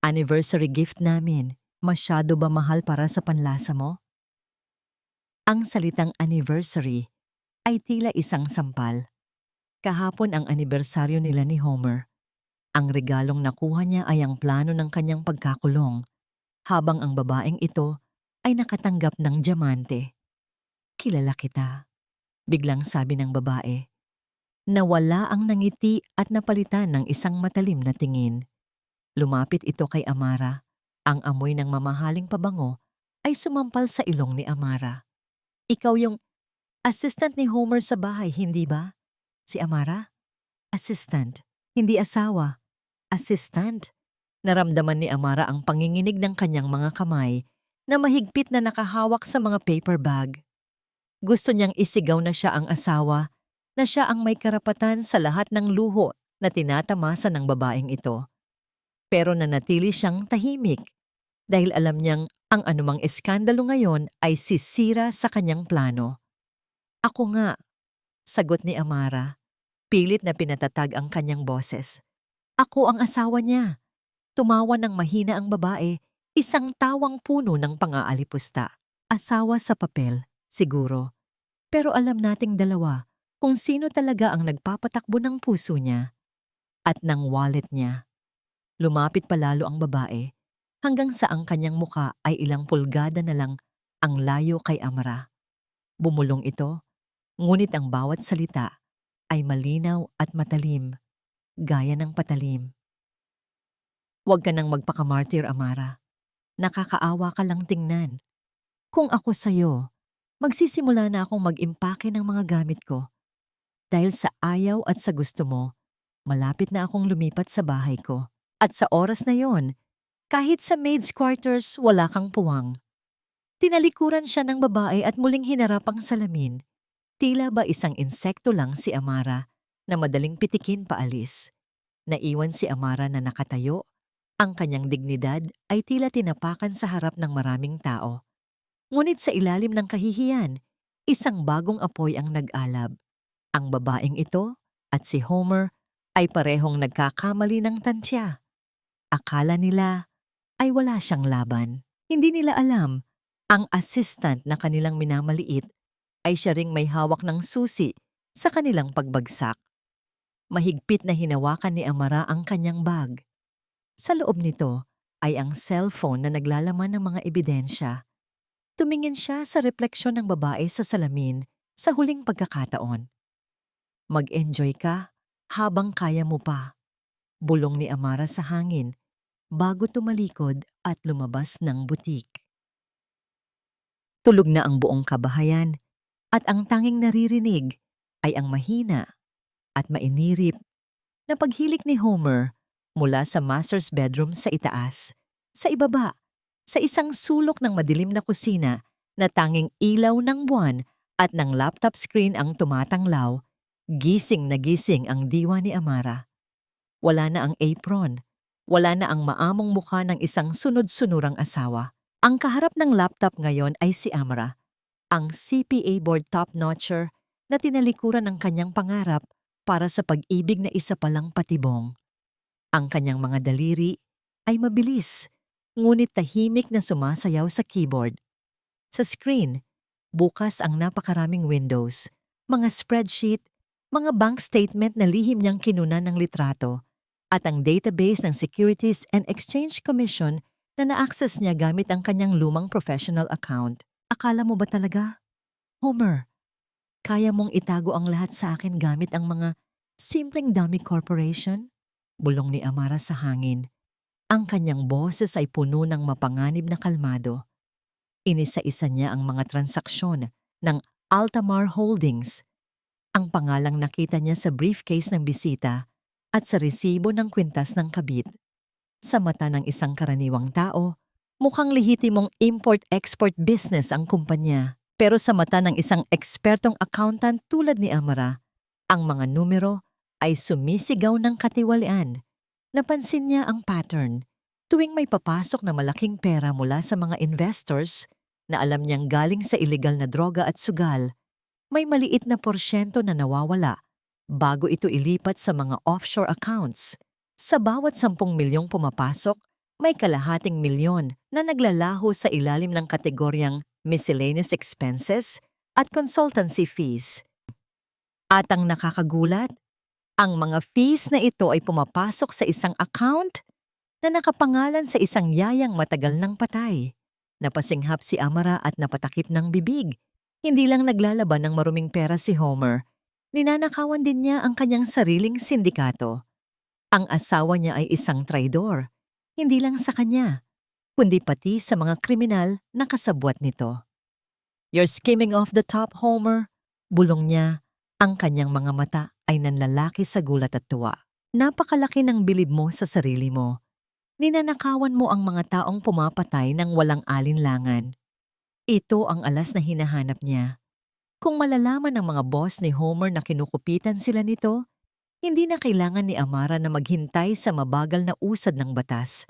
Anniversary gift namin. Masyado ba mahal para sa panlasa mo? Ang salitang anniversary ay tila isang sampal. Kahapon ang anibersaryo nila ni Homer. Ang regalong nakuha niya ay ang plano ng kanyang pagkakulong, habang ang babaeng ito ay nakatanggap ng diamante. Kilala kita, biglang sabi ng babae. Nawala ang nangiti at napalitan ng isang matalim na tingin. Lumapit ito kay Amara. Ang amoy ng mamahaling pabango ay sumampal sa ilong ni Amara. Ikaw yung assistant ni Homer sa bahay, hindi ba? Si Amara? Assistant, hindi asawa. Assistant. Naramdaman ni Amara ang panginginig ng kanyang mga kamay na mahigpit na nakahawak sa mga paper bag. Gusto niyang isigaw na siya ang asawa, na siya ang may karapatan sa lahat ng luho na tinatamasa ng babaeng ito. Pero nanatili siyang tahimik dahil alam niyang ang anumang eskandalo ngayon ay sisira sa kanyang plano. Ako nga, sagot ni Amara. Pilit na pinatatag ang kanyang boses. Ako ang asawa niya. Tumawa ng mahina ang babae, isang tawang puno ng pang-aalipusta. Asawa sa papel, siguro. Pero alam nating dalawa kung sino talaga ang nagpapatakbo ng puso niya at ng wallet niya. Lumapit palalo ang babae hanggang sa ang kanyang muka ay ilang pulgada na lang ang layo kay Amara. Bumulong ito, ngunit ang bawat salita ay malinaw at matalim, gaya ng patalim. Huwag ka nang magpakamartir, Amara. Nakakaawa ka lang tingnan. Kung ako sa'yo, magsisimula na akong mag-impake ng mga gamit ko. Dahil sa ayaw at sa gusto mo, malapit na akong lumipat sa bahay ko. At sa oras na yon, kahit sa maid's quarters, wala kang puwang. Tinalikuran siya ng babae at muling hinarap ang salamin. Tila ba isang insekto lang si Amara na madaling pitikin paalis. Naiwan si Amara na nakatayo. Ang kanyang dignidad ay tila tinapakan sa harap ng maraming tao. Ngunit sa ilalim ng kahihiyan, isang bagong apoy ang nag-alab. Ang babaeng ito at si Homer ay parehong nagkakamali ng tantya. Akala nila ay wala siyang laban. Hindi nila alam, ang assistant na kanilang minamaliit ay siya ring may hawak ng susi sa kanilang pagbagsak. Mahigpit na hinawakan ni Amara ang kanyang bag. Sa loob nito ay ang cellphone na naglalaman ng mga ebidensya. Tumingin siya sa refleksyon ng babae sa salamin sa huling pagkakataon. Mag-enjoy ka habang kaya mo pa, bulong ni Amara sa hangin bago tumalikod at lumabas ng butik. Tulog na ang buong kabahayan at ang tanging naririnig ay ang mahina at mainirip na paghilik ni Homer mula sa master's bedroom sa itaas, sa ibaba, sa isang sulok ng madilim na kusina na tanging ilaw ng buwan at ng laptop screen ang tumatanglaw. Gising na gising ang diwa ni Amara. Wala na ang apron. Wala na ang maamong mukha ng isang sunod-sunurang asawa. Ang kaharap ng laptop ngayon ay si Amara, ang CPA board top-notcher na tinalikuran ng kanyang pangarap para sa pag-ibig na isa palang patibong. Ang kanyang mga daliri ay mabilis, ngunit tahimik na sumasayaw sa keyboard. Sa screen, bukas ang napakaraming windows, mga spreadsheet, mga bank statement na lihim niyang kinunan ng litrato, at ang database ng Securities and Exchange Commission na na-access niya gamit ang kanyang lumang professional account. Akala mo ba talaga? Homer, kaya mong itago ang lahat sa akin gamit ang mga simpleng dummy corporation? Bulong ni Amara sa hangin. Ang kanyang boses ay puno ng mapanganib na kalmado. Inisa-isa niya ang mga transaksyon ng Altamar Holdings. Ang pangalang nakita niya sa briefcase ng bisita at sa resibo ng kwintas ng kabit. Sa mata ng isang karaniwang tao, mukhang lehitimong import-export business ang kumpanya. Pero sa mata ng isang ekspertong accountant tulad ni Amara, ang mga numero ay sumisigaw ng katiwalian. Napansin niya ang pattern. Tuwing may papasok na malaking pera mula sa mga investors na alam niyang galing sa ilegal na droga at sugal, may maliit na porsyento na nawawala bago ito ilipat sa mga offshore accounts. Sa bawat 10 milyong pumapasok, may kalahating milyon na naglalaho sa ilalim ng kategoryang miscellaneous expenses at consultancy fees. At ang nakakagulat, ang mga fees na ito ay pumapasok sa isang account na nakapangalan sa isang yayang matagal ng patay. Napasinghap si Amara at napatakip ng bibig. Hindi lang naglalaban ng maruming pera si Homer, ninanakawan din niya ang kanyang sariling sindikato. Ang asawa niya ay isang traidor, hindi lang sa kanya, kundi pati sa mga kriminal na kasabwat nito. "You're skimming off the top, Homer," bulong niya. Ang kanyang mga mata ay nanlalaki sa gulat at tuwa. "Napakalaki ng bilib mo sa sarili mo. Ninanakawan mo ang mga taong pumapatay ng walang alinlangan." Ito ang alas na hinahanap niya. Kung malalaman ng mga boss ni Homer na kinukupitan sila nito, hindi na kailangan ni Amara na maghintay sa mabagal na usad ng batas.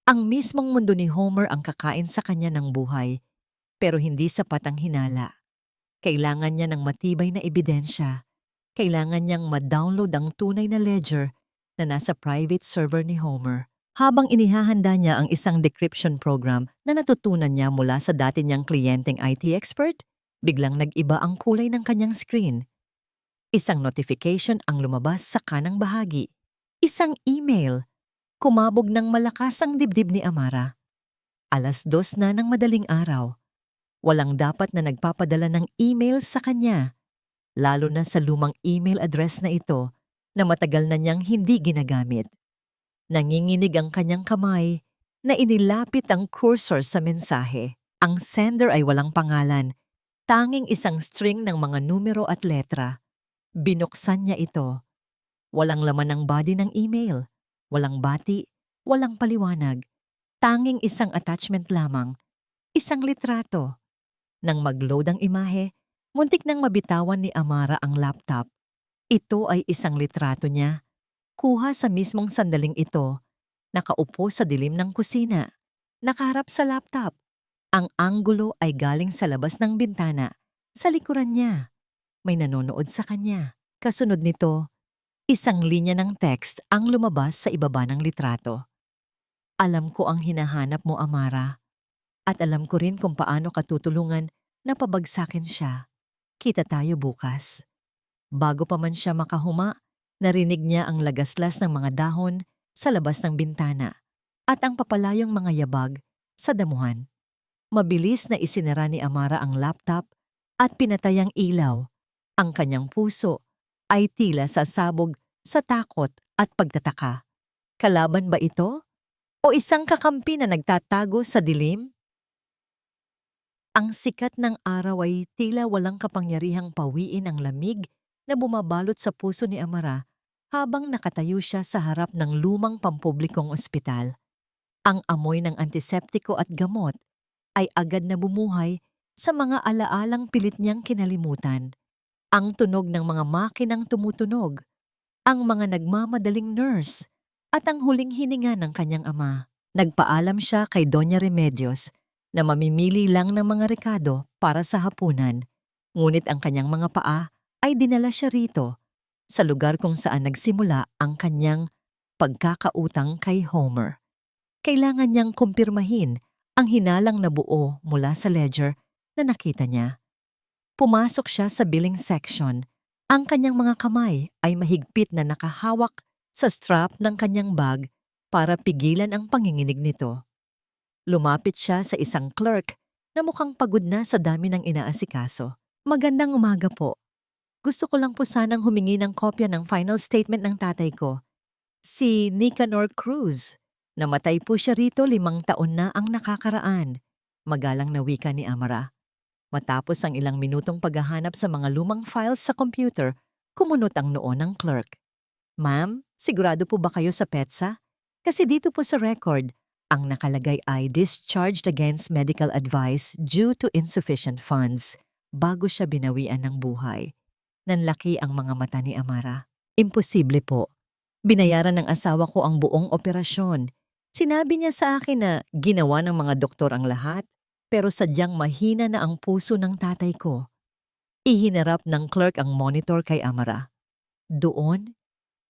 Ang mismong mundo ni Homer ang kakain sa kanya ng buhay, pero hindi sapat ang hinala. Kailangan niya ng matibay na ebidensya. Kailangan niyang ma-download ang tunay na ledger na nasa private server ni Homer. Habang inihahanda niya ang isang decryption program na natutunan niya mula sa dati niyang kliyenteng IT expert, biglang nag-iba ang kulay ng kanyang screen. Isang notification ang lumabas sa kanang bahagi. Isang email. Kumabog ng malakas ang dibdib ni Amara. 2:00 na ng madaling araw. Walang dapat na nagpapadala ng email sa kanya, lalo na sa lumang email address na ito na matagal na niyang hindi ginagamit. Nanginginig ang kanyang kamay na inilapit ang cursor sa mensahe. Ang sender ay walang pangalan, tanging isang string ng mga numero at letra. Binuksan niya ito. Walang laman ng body ng email, walang bati, walang paliwanag. Tanging isang attachment lamang, isang litrato. Nang mag-load ang imahe, muntik nang mabitawan ni Amara ang laptop. Ito ay isang litrato niya. Kuha sa mismong sandaling ito, nakaupo sa dilim ng kusina, nakaharap sa laptop. Ang anggulo ay galing sa labas ng bintana, sa likuran niya. May nanonood sa kanya. Kasunod nito, isang linya ng text ang lumabas sa ibaba ng litrato. "Alam ko ang hinahanap mo, Amara. At alam ko rin kung paano ka tutulungan na pabagsakin siya. Kita tayo bukas." Bago pa man siya makahuma, narinig niya ang lagaslas ng mga dahon sa labas ng bintana at ang papalayong mga yabag sa damuhan. Mabilis na isinara ni Amara ang laptop at pinatay ang ilaw. Ang kanyang puso ay tila sasabog sa takot at pagtataka. Kalaban ba ito? O isang kakampi na nagtatago sa dilim? Ang sikat ng araw ay tila walang kapangyarihang pawiin ang lamig na bumabalot sa puso ni Amara habang nakatayo siya sa harap ng lumang pampublikong ospital. Ang amoy ng antiseptiko at gamot ay agad na bumuhay sa mga alaalang pilit niyang kinalimutan. Ang tunog ng mga makinang tumutunog, ang mga nagmamadaling nurse, at ang huling hininga ng kanyang ama. Nagpaalam siya kay Doña Remedios na mamimili lang ng mga rekado para sa hapunan. Ngunit ang kanyang mga paa ay dinala siya rito, sa lugar kung saan nagsimula ang kanyang pagkakautang kay Homer. Kailangan niyang kumpirmahin ang hinalang na buo mula sa ledger na nakita niya. Pumasok siya sa billing section. Ang kanyang mga kamay ay mahigpit na nakahawak sa strap ng kanyang bag para pigilan ang panginginig nito. Lumapit siya sa isang clerk na mukhang pagod na sa dami ng inaasikaso. "Magandang umaga po. Gusto ko lang po sanang humingi ng kopya ng final statement ng tatay ko, si Nicanor Cruz. Namatay po siya rito 5 taon na ang nakakaraan." Magalang na wika ni Amara. Matapos ang ilang minutong paghahanap sa mga lumang files sa computer, kumunot ang noo ng clerk. "Ma'am, sigurado po ba kayo sa PETSA? Kasi dito po sa record, ang nakalagay ay discharged against medical advice due to insufficient funds," bago siya binawian ng buhay. Nanlaki ang mga mata ni Amara. "Imposible po. Binayaran ng asawa ko ang buong operasyon. Sinabi niya sa akin na ginawa ng mga doktor ang lahat, pero sadyang mahina na ang puso ng tatay ko." Ihinarap ng clerk ang monitor kay Amara. Doon,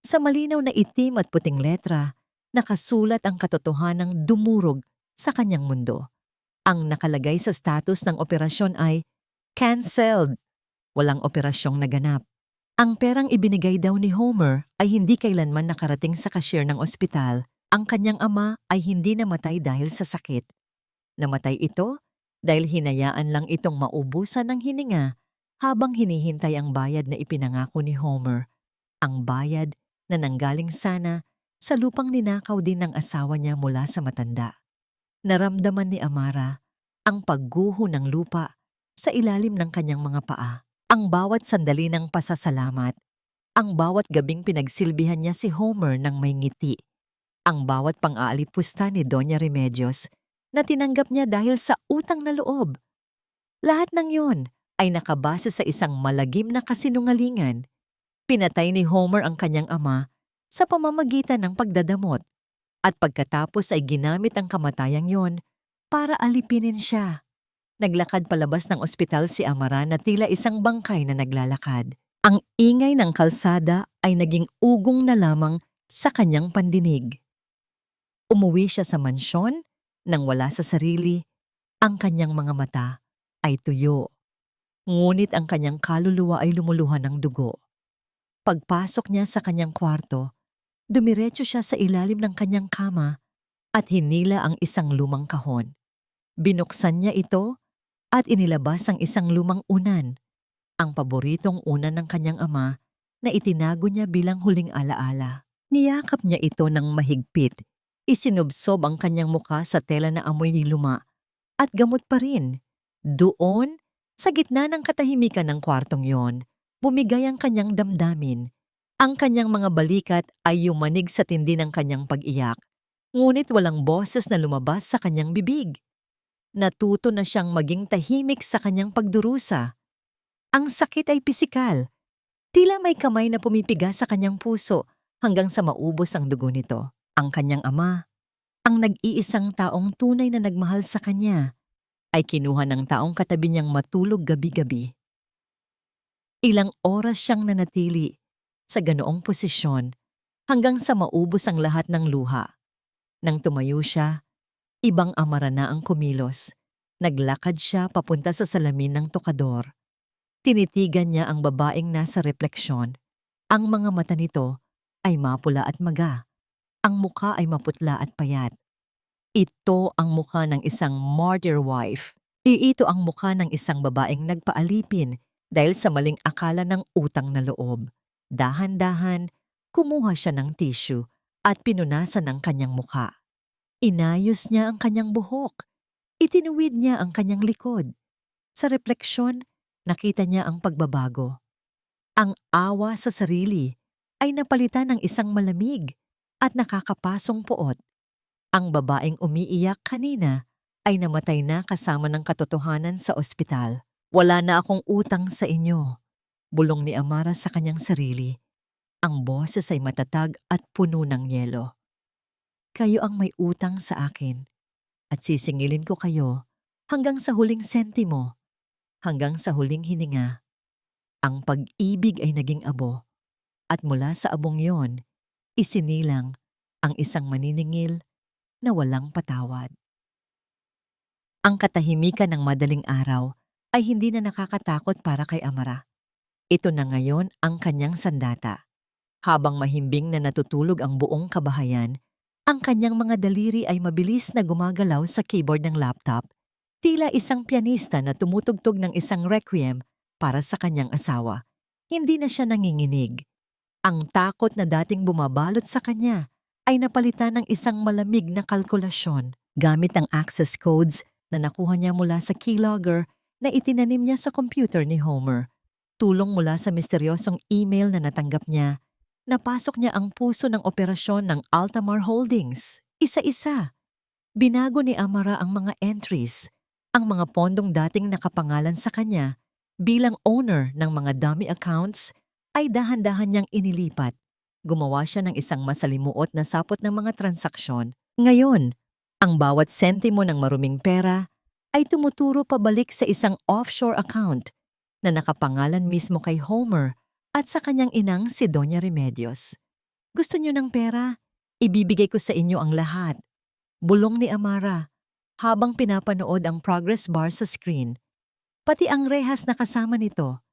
sa malinaw na itim at puting letra, nakasulat ang katotohanang dumurog sa kanyang mundo. Ang nakalagay sa status ng operasyon ay canceled. Walang operasyong naganap. Ang perang ibinigay daw ni Homer ay hindi kailanman nakarating sa cashier ng ospital. Ang kanyang ama ay hindi namatay dahil sa sakit. Namatay ito dahil hinayaan lang itong maubusan ng hininga habang hinihintay ang bayad na ipinangako ni Homer. Ang bayad na nanggaling sana sa lupang ninakaw din ng asawa niya mula sa matanda. Naramdaman ni Amara ang pagguho ng lupa sa ilalim ng kanyang mga paa. Ang bawat sandali ng pasasalamat, ang bawat gabing pinagsilbihan niya si Homer ng may ngiti, ang bawat pang-aalipusta ni Doña Remedios na tinanggap niya dahil sa utang na loob. Lahat ng yon ay nakabase sa isang malagim na kasinungalingan. Pinatay ni Homer ang kanyang ama sa pamamagitan ng pagdadamot at pagkatapos ay ginamit ang kamatayang yon para alipinin siya. Naglakad palabas ng ospital si Amara na tila isang bangkay na naglalakad. Ang ingay ng kalsada ay naging ugong na lamang sa kanyang pandinig. Umuwi siya sa mansyon nang wala sa sarili. Ang kanyang mga mata ay tuyo. Ngunit ang kanyang kaluluwa ay lumuluhan ng dugo. Pagpasok niya sa kanyang kwarto, dumiretso siya sa ilalim ng kanyang kama at hinila ang isang lumang kahon. Binuksan niya ito at inilabas ang isang lumang unan, ang paboritong unan ng kanyang ama na itinago niya bilang huling alaala. Niyakap niya ito ng mahigpit, isinubsob ang kanyang muka sa tela na amoy luma at gamot pa rin. Doon, sa gitna ng katahimikan ng kwartong yon, bumigay ang kanyang damdamin. Ang kanyang mga balikat ay yumanig sa tindi ng kanyang pag-iyak, ngunit walang boses na lumabas sa kanyang bibig. Natuto na siyang maging tahimik sa kanyang pagdurusa. Ang sakit ay pisikal. Tila may kamay na pumipiga sa kanyang puso hanggang sa maubos ang dugo nito. Ang kanyang ama, ang nag-iisang taong tunay na nagmahal sa kanya, ay kinuha ng taong katabi niyang matulog gabi-gabi. Ilang oras siyang nanatili sa ganoong posisyon hanggang sa maubos ang lahat ng luha. Nang tumayo siya, ibang Amara na ang kumilos. Naglakad siya papunta sa salamin ng tokador. Tinitigan niya ang babaeng nasa refleksyon. Ang mga mata nito ay mapula at maga. Ang mukha ay maputla at payat. Ito ang mukha ng isang martyr wife. Ito ang mukha ng isang babaeng nagpaalipin dahil sa maling akala ng utang na loob. Dahan-dahan, kumuha siya ng tissue at pinunasan ang kanyang mukha. Inayos niya ang kanyang buhok. Itinuwid niya ang kanyang likod. Sa refleksyon, nakita niya ang pagbabago. Ang awa sa sarili ay napalitan ng isang malamig at nakakapasong puot. Ang babaeng umiiyak kanina ay namatay na kasama ng katotohanan sa ospital. Wala na akong utang sa inyo, bulong ni Amara sa kanyang sarili. Ang boses ay matatag at puno ng yelo. Kayo ang may utang sa akin at sisingilin ko kayo hanggang sa huling sentimo, hanggang sa huling hininga. Ang pag-ibig ay naging abo at mula sa abong yon, isinilang ang isang maniningil na walang patawad. Ang katahimikan ng madaling araw ay hindi na nakakatakot para kay Amara. Ito na ngayon ang kanyang sandata. Habang mahimbing na natutulog ang buong kabahayan, ang kanyang mga daliri ay mabilis na gumagalaw sa keyboard ng laptop, tila isang pianista na tumutugtog ng isang requiem para sa kanyang asawa. Hindi na siya nanginginig. Ang takot na dating bumabalot sa kanya ay napalitan ng isang malamig na kalkulasyon. Gamit ang access codes na nakuha niya mula sa keylogger na itinanim niya sa computer ni Homer. Tulong mula sa misteryosong email na natanggap niya, napasok niya ang puso ng operasyon ng Altamar Holdings. Isa-isa. Binago ni Amara ang mga entries, ang mga pondong dating nakapangalan sa kanya bilang owner ng mga dummy accounts ay dahan-dahan niyang inilipat. Gumawa siya ng isang masalimuot na sapot ng mga transaksyon. Ngayon, ang bawat sentimo ng maruming pera ay tumuturo pabalik sa isang offshore account na nakapangalan mismo kay Homer at sa kanyang inang si Doña Remedios. Gusto niyo ng pera? Ibibigay ko sa inyo ang lahat. Bulong ni Amara habang pinapanood ang progress bar sa screen. Pati ang rehas na kasama nito.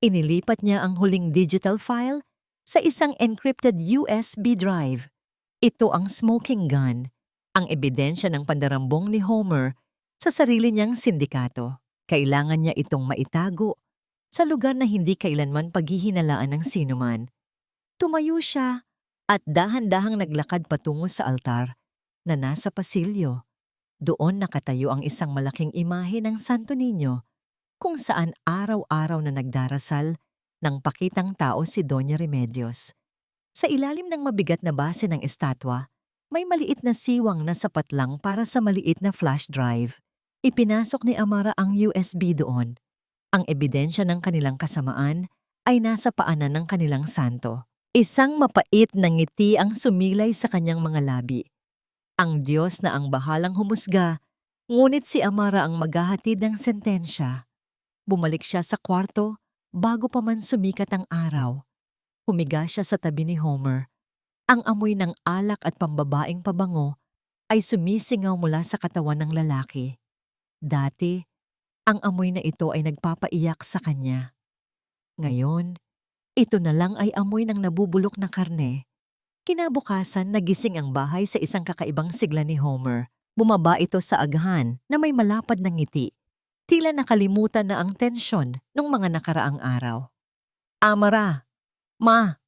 Inilipat niya ang huling digital file sa isang encrypted USB drive. Ito ang smoking gun, ang ebidensya ng pandarambong ni Homer sa sarili niyang sindikato. Kailangan niya itong maitago sa lugar na hindi kailanman paghihinalaan ng sinuman. Tumayo siya at dahan-dahang naglakad patungo sa altar na nasa pasilyo. Doon nakatayo ang isang malaking imahe ng Santo Niño kung saan araw-araw na nagdarasal ng pakitang tao si Doña Remedios. Sa ilalim ng mabigat na base ng estatwa, may maliit na siwang na sapat lang para sa maliit na flash drive. Ipinasok ni Amara ang USB doon. Ang ebidensya ng kanilang kasamaan ay nasa paanan ng kanilang santo. Isang mapait na ngiti ang sumilay sa kanyang mga labi. Ang Diyos na ang bahalang humusga, ngunit si Amara ang maghahatid ng sentensya. Bumalik siya sa kwarto bago pa man sumikat ang araw. Humiga siya sa tabi ni Homer. Ang amoy ng alak at pambabaing pabango ay sumisingaw mula sa katawan ng lalaki. Dati, ang amoy na ito ay nagpapaiyak sa kanya. Ngayon, ito na lang ay amoy ng nabubulok na karne. Kinabukasan, nagising ang bahay sa isang kakaibang sigla ni Homer. Bumaba ito sa aghan na may malapad na ngiti. Tila nakalimutan na ang tensyon nung mga nakaraang araw. Amara! Ma!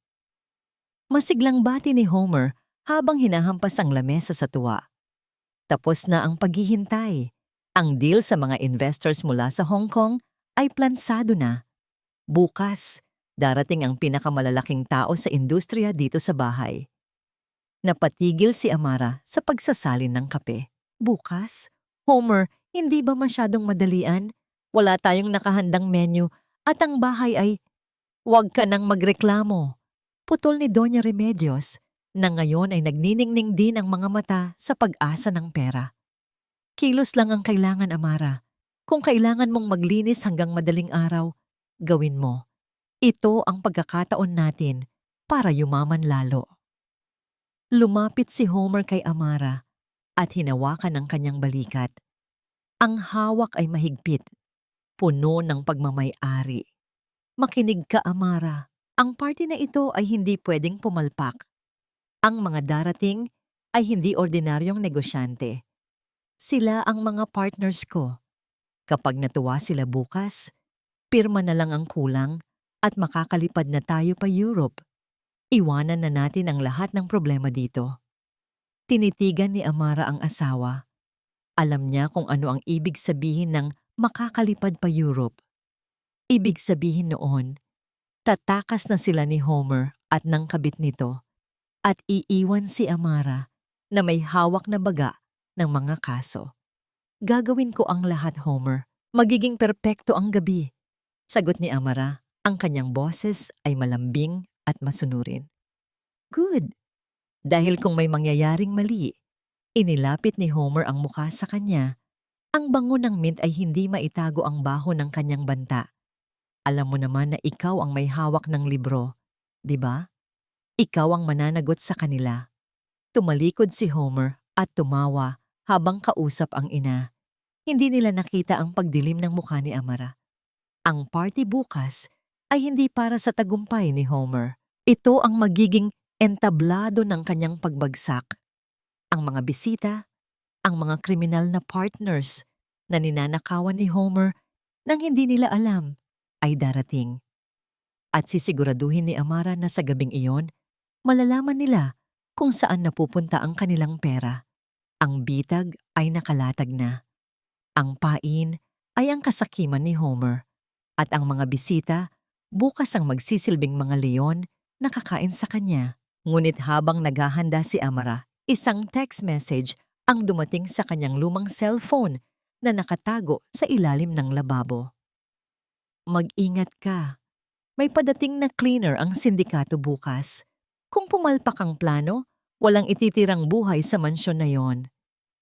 Masiglang bati ni Homer habang hinahampas ang lamesa sa tuwa. Tapos na ang paghihintay. Ang deal sa mga investors mula sa Hong Kong ay plansado na. Bukas, darating ang pinakamalalaking tao sa industriya dito sa bahay. Napatigil si Amara sa pagsasalin ng kape. Bukas? Homer, hindi ba masyadong madalian? Wala tayong nakahandang menu at ang bahay ay... Huwag ka nang magreklamo. Putol ni Doña Remedios na ngayon ay nagniningning din ang mga mata sa pag-asa ng pera. Kilos lang ang kailangan, Amara. Kung kailangan mong maglinis hanggang madaling araw, gawin mo. Ito ang pagkakataon natin para yumaman lalo. Lumapit si Homer kay Amara at hinawakan ang kanyang balikat. Ang hawak ay mahigpit, puno ng pagmamay-ari. Makinig ka, Amara. Ang party na ito ay hindi pwedeng pumalpak. Ang mga darating ay hindi ordinaryong negosyante. Sila ang mga partners ko. Kapag natuwa sila bukas, pirma na lang ang kulang at makakalipad na tayo pa Europe. Iwanan na natin ang lahat ng problema dito. Tinitigan ni Amara ang asawa. Alam niya kung ano ang ibig sabihin ng makakalipad pa Europe. Ibig sabihin noon, tatakas na sila ni Homer at ng kabit nito at iiwan si Amara na may hawak na baga ng mga kaso. Gagawin ko ang lahat, Homer. Magiging perpekto ang gabi. Sagot ni Amara, ang kanyang boses ay malambing at masunurin. Good. Dahil kung may mangyayaring mali, inilapit ni Homer ang mukha sa kanya. Ang bango ng mint ay hindi maitago ang baho ng kanyang banta. Alam mo naman na ikaw ang may hawak ng libro, di ba? Ikaw ang mananagot sa kanila. Tumalikod si Homer at tumawa habang kausap ang ina. Hindi nila nakita ang pagdilim ng mukha ni Amara. Ang party bukas ay hindi para sa tagumpay ni Homer. Ito ang magiging entablado ng kanyang pagbagsak. Ang mga bisita, ang mga kriminal na partners na ninanakawan ni Homer nang hindi nila alam ay darating. At sisiguraduhin ni Amara na sa gabing iyon, malalaman nila kung saan napupunta ang kanilang pera. Ang bitag ay nakalatag na. Ang pain ay ang kasakiman ni Homer. At ang mga bisita, bukas ang magsisilbing mga leon na kakain sa kanya. Ngunit habang naghahanda si Amara, isang text message ang dumating sa kanyang lumang cellphone na nakatago sa ilalim ng lababo. Mag-ingat ka. May padating na cleaner ang sindikato bukas. Kung pumalpak ang plano, walang ititirang buhay sa mansyon na yon.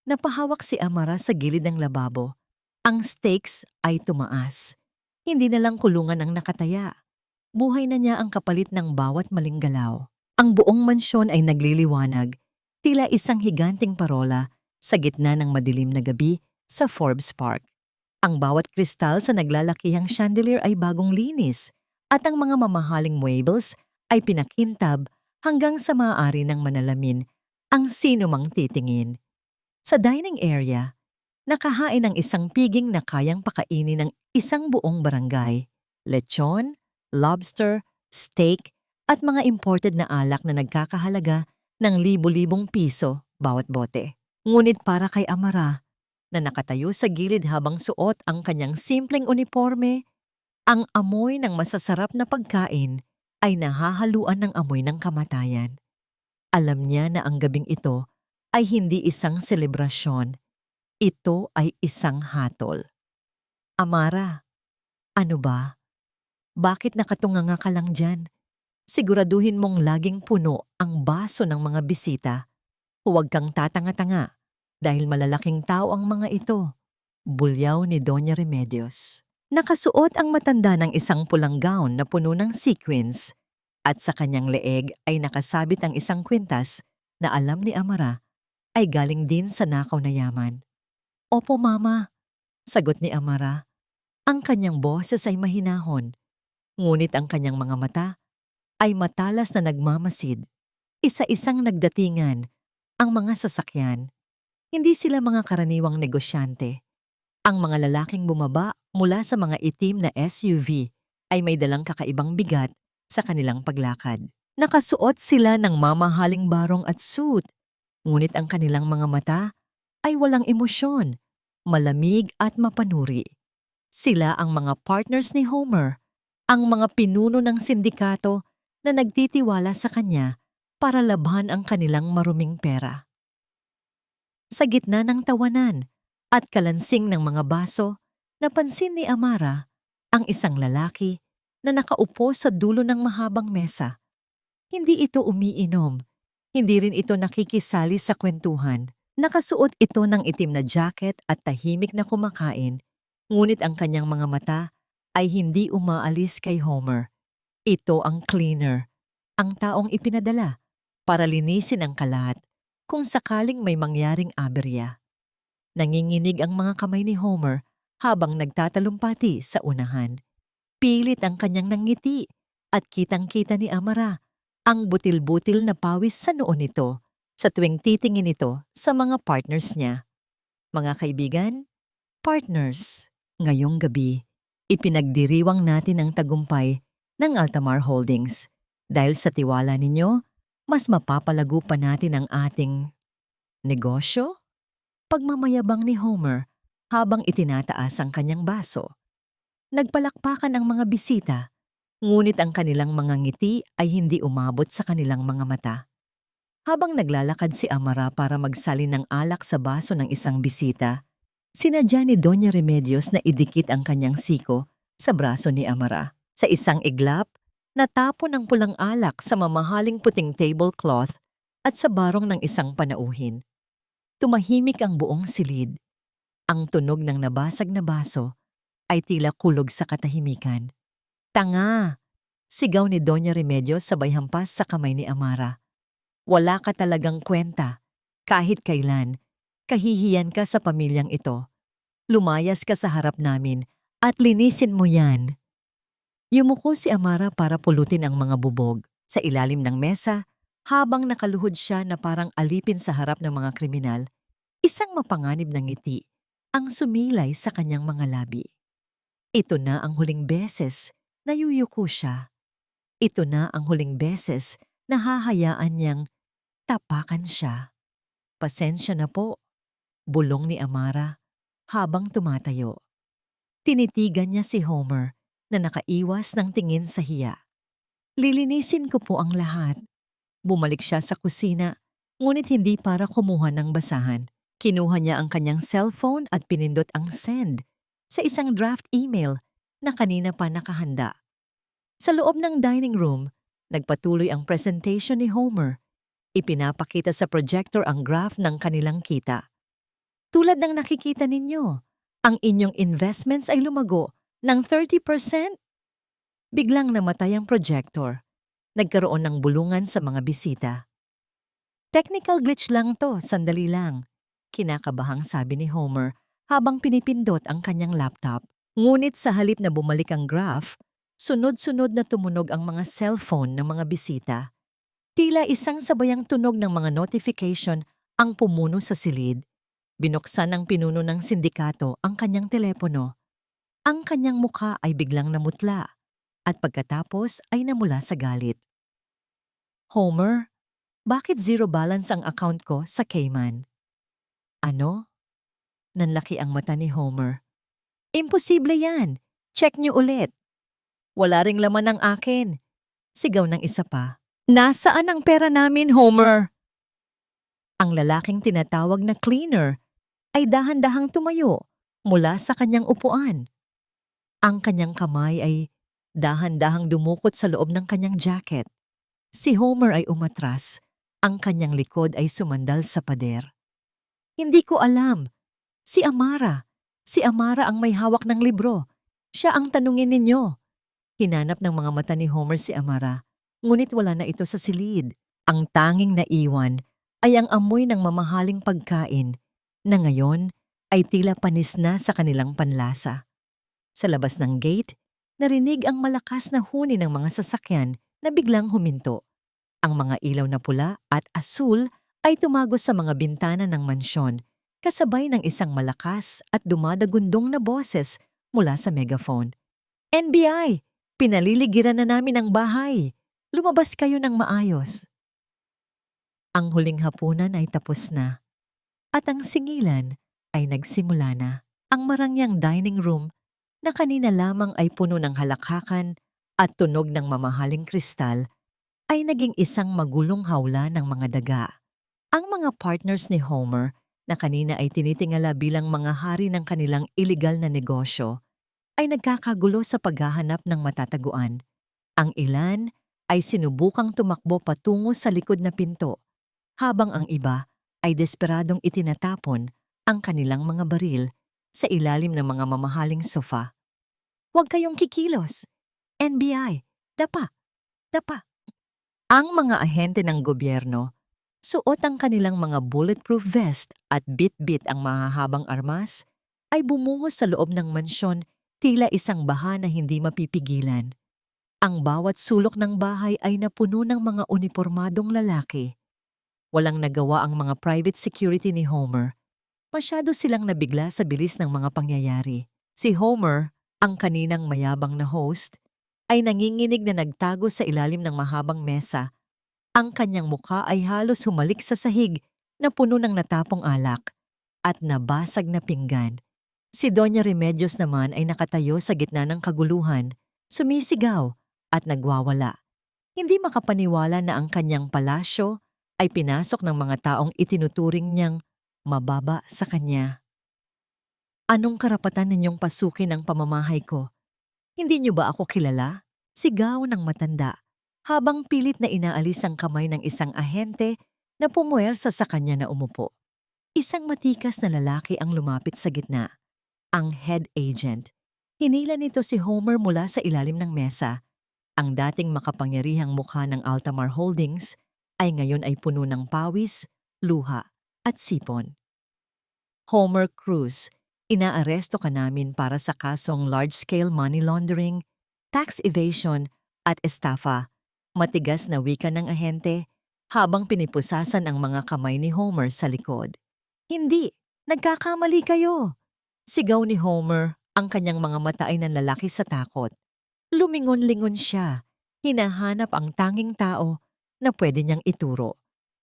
Napahawak si Amara sa gilid ng lababo. Ang stakes ay tumaas. Hindi na lang kulungan ang nakataya. Buhay na niya ang kapalit ng bawat maling galaw. Ang buong mansyon ay nagliliwanag, tila isang higanting parola sa gitna ng madilim na gabi sa Forbes Park. Ang bawat kristal sa naglalakihang chandelier ay bagong linis at ang mga mamahaling muebles ay pinakintab hanggang sa maaari ng manalamin ang sino mang titingin. Sa dining area, nakahain ang isang piging na kayang pakainin ng isang buong barangay. Lechon, lobster, steak, at mga imported na alak na nagkakahalaga ng libu-libong piso bawat bote. Ngunit para kay Amara, na nakatayo sa gilid habang suot ang kanyang simpleng uniforme, ang amoy ng masasarap na pagkain ay nahahaluan ng amoy ng kamatayan. Alam niya na ang gabing ito ay hindi isang selebrasyon, ito ay isang hatol. Amara, ano ba? Bakit nakatunganga ka lang dyan? Siguraduhin mong laging puno ang baso ng mga bisita. Huwag kang tatanga-tanga dahil malalaking tao ang mga ito. Bulyaw ni Doña Remedios. Nakasuot ang matanda ng isang pulang gown na puno ng sequins at sa kanyang leeg ay nakasabit ang isang kwintas na alam ni Amara ay galing din sa nakaw na yaman. Opo, Mama, sagot ni Amara. Ang kanyang boses ay mahinahon, ngunit ang kanyang mga mata ay matalas na nagmamasid. Isa-isang nagdatingan ang mga sasakyan. Hindi sila mga karaniwang negosyante. Ang mga lalaking bumaba mula sa mga itim na SUV ay may dalang kakaibang bigat sa kanilang paglakad. Nakasuot sila ng mamahaling barong at suit, ngunit ang kanilang mga mata ay walang emosyon, malamig at mapanuri. Sila ang mga partners ni Homer, ang mga pinuno ng sindikato na nagtitiwala sa kanya para labhan ang kanilang maruming pera. Sa gitna ng tawanan at kalansing ng mga baso, napansin ni Amara ang isang lalaki na nakaupo sa dulo ng mahabang mesa. Hindi ito umiinom, hindi rin ito nakikisali sa kwentuhan. Nakasuot ito ng itim na jacket at tahimik na kumakain, ngunit ang kanyang mga mata ay hindi umaalis kay Homer. Ito ang cleaner, ang taong ipinadala para linisin ang kalat kung sakaling may mangyaring aberya. Nanginginig ang mga kamay ni Homer habang nagtatalumpati sa unahan. Pilit ang kanyang nangiti at kitang-kita ni Amara ang butil-butil na pawis sa noo nito sa tuwing titingin ito sa mga partners niya. Mga kaibigan, partners, ngayong gabi, ipinagdiriwang natin ang tagumpay ng Altamar Holdings. Dahil sa tiwala ninyo, mas mapapalago pa natin ang ating negosyo? Pagmamayabang ni Homer habang itinataas ang kanyang baso. Nagpalakpakan ang mga bisita, ngunit ang kanilang mga ngiti ay hindi umabot sa kanilang mga mata. Habang naglalakad si Amara para magsalin ng alak sa baso ng isang bisita, sinadya ni Doña Remedios na idikit ang kanyang siko sa braso ni Amara. Sa isang iglap, natapon ang pulang alak sa mamahaling puting tablecloth at sa barong ng isang panauhin. Tumahimik ang buong silid. Ang tunog ng nabasag na baso ay tila kulog sa katahimikan. Tanga! Sigaw ni Doña Remedios sabay hampas sa kamay ni Amara. Wala ka talagang kwenta. Kahit kailan, kahihiyan ka sa pamilyang ito. Lumayas ka sa harap namin at linisin mo yan. Yumuko si Amara para pulutin ang mga bubog sa ilalim ng mesa habang nakaluhod siya na parang alipin sa harap ng mga kriminal. Isang mapanganib na ngiti ang sumilay sa kanyang mga labi. Ito na ang huling beses na yuyuko siya. Ito na ang huling beses na hahayaan niyang tapakan siya. Pasensya na po, bulong ni Amara habang tumatayo. Tinitigan niya si Homer na nakaiwas ng tingin sa hiya. Lilinisin ko po ang lahat. Bumalik siya sa kusina, ngunit hindi para kumuha ng basahan. Kinuha niya ang kanyang cellphone at pinindot ang send sa isang draft email na kanina pa nakahanda. Sa loob ng dining room, nagpatuloy ang presentation ni Homer. Ipinapakita sa projector ang graph ng kanilang kita. Tulad ng nakikita ninyo, ang inyong investments ay lumago ng 30%. Biglang namatay ang projector. Nagkaroon ng bulungan sa mga bisita. Technical glitch lang to, sandali lang. Kinakabahang sabi ni Homer habang pinipindot ang kanyang laptop. Ngunit sa halip na bumalik ang graph, sunod-sunod na tumunog ang mga cellphone ng mga bisita. Tila isang sabayang tunog ng mga notification ang pumuno sa silid. Binuksan ng pinuno ng sindikato ang kanyang telepono. Ang kanyang mukha ay biglang namutla at pagkatapos ay namula sa galit. Homer, bakit zero balance ang account ko sa Cayman? Ano? Nanlaki ang mata ni Homer. Imposible yan. Check niyo ulit. Wala ring laman ang akin. Sigaw ng isa pa. Nasaan ang pera namin, Homer? Ang lalaking tinatawag na cleaner ay dahan-dahang tumayo mula sa kanyang upuan. Ang kanyang kamay ay dahan-dahang dumukot sa loob ng kanyang jacket. Si Homer ay umatras. Ang kanyang likod ay sumandal sa pader. Hindi ko alam. Si Amara. Si Amara ang may hawak ng libro. Siya ang tanungin ninyo. Hinanap ng mga mata ni Homer si Amara, ngunit wala na ito sa silid. Ang tanging naiwan ay ang amoy ng mamahaling pagkain na ngayon ay tila panis na sa kanilang panlasa. Sa labas ng gate, narinig ang malakas na huni ng mga sasakyan na biglang huminto. Ang mga ilaw na pula at asul ay tumagos sa mga bintana ng mansyon, kasabay ng isang malakas at dumadagundong na boses mula sa megaphone. NBI! Pinaliligiran na namin ang bahay. Lumabas kayo ng maayos. Ang huling hapunan ay tapos na, at ang singilan ay nagsimula na. Ang marangyang dining room na kanina lamang ay puno ng halakhakan at tunog ng mamahaling kristal ay naging isang magulong hawla ng mga daga. Ang mga partners ni Homer na kanina ay tinitingala bilang mga hari ng kanilang iligal na negosyo ay nagkakagulo sa paghahanap ng matataguan. Ang ilan ay sinubukang tumakbo patungo sa likod na pinto, habang ang iba ay desperadong itinatapon ang kanilang mga baril sa ilalim ng mga mamahaling sofa. Huwag kayong kikilos. NBI, dapa, dapa. Ang mga ahente ng gobyerno, suot ang kanilang mga bulletproof vest at bit-bit ang mahahabang armas, ay bumuhos sa loob ng mansyon tila isang baha na hindi mapipigilan. Ang bawat sulok ng bahay ay napuno ng mga unipormadong lalaki. Walang nagawa ang mga private security ni Homer. Masyado silang nabigla sa bilis ng mga pangyayari. Si Homer, ang kaninang mayabang na host, ay nanginginig na nagtago sa ilalim ng mahabang mesa. Ang kanyang mukha ay halos humalik sa sahig na puno ng natapong alak at nabasag na pinggan. Si Doña Remedios naman ay nakatayo sa gitna ng kaguluhan, sumisigaw at nagwawala. Hindi makapaniwala na ang kanyang palasyo ay pinasok ng mga taong itinuturing niyang mababa sa kanya. Anong karapatan ninyong pasukin ang pamamahay ko? Hindi niyo ba ako kilala? Sigaw ng matanda, habang pilit na inaalis ang kamay ng isang ahente na pumuwersa sa kanya na umupo. Isang matikas na lalaki ang lumapit sa gitna. Ang head agent. Hinila nito si Homer mula sa ilalim ng mesa. Ang dating makapangyarihang mukha ng Altamar Holdings ay ngayon ay puno ng pawis, luha at sipon. Homer Cruz, inaaresto ka namin para sa kasong large-scale money laundering, tax evasion at estafa. Matigas na wika ng ahente habang pinipusasan ang mga kamay ni Homer sa likod. Hindi, nagkakamali kayo. Sigaw ni Homer, ang kanyang mga mata ay nanlalaki sa takot. Lumingon-lingon siya, hinahanap ang tanging tao na pwede niyang ituro.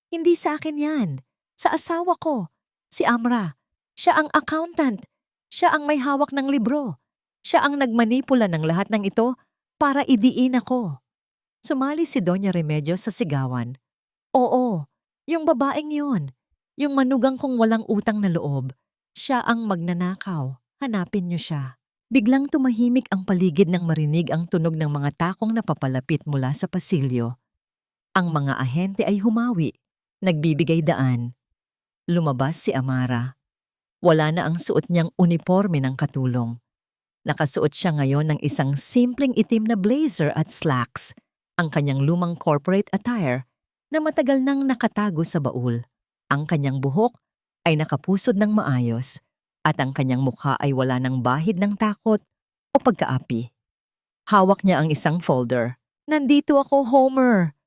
Hindi sa akin yan, sa asawa ko, si Amra. Siya ang accountant. Siya ang may hawak ng libro. Siya ang nagmanipula ng lahat ng ito para idiin ako. Sumali si Doña Remedios sa sigawan. Oo, yung babaeng yun. Yung manugang kong walang utang na loob. Siya ang magnanakaw. Hanapin niyo siya. Biglang tumahimik ang paligid nang marinig ang tunog ng mga takong napapalapit mula sa pasilyo. Ang mga ahente ay humawi, nagbibigay daan. Lumabas si Amara. Wala na ang suot niyang uniporme ng katulong. Nakasuot siya ngayon ng isang simpleng itim na blazer at slacks, ang kanyang lumang corporate attire na matagal nang nakatago sa baul. Ang kanyang buhok ay nakapusod ng maayos at ang kanyang mukha ay wala ng bahid ng takot o pagkaapi. Hawak niya ang isang folder. "Nandito ako, Homer!"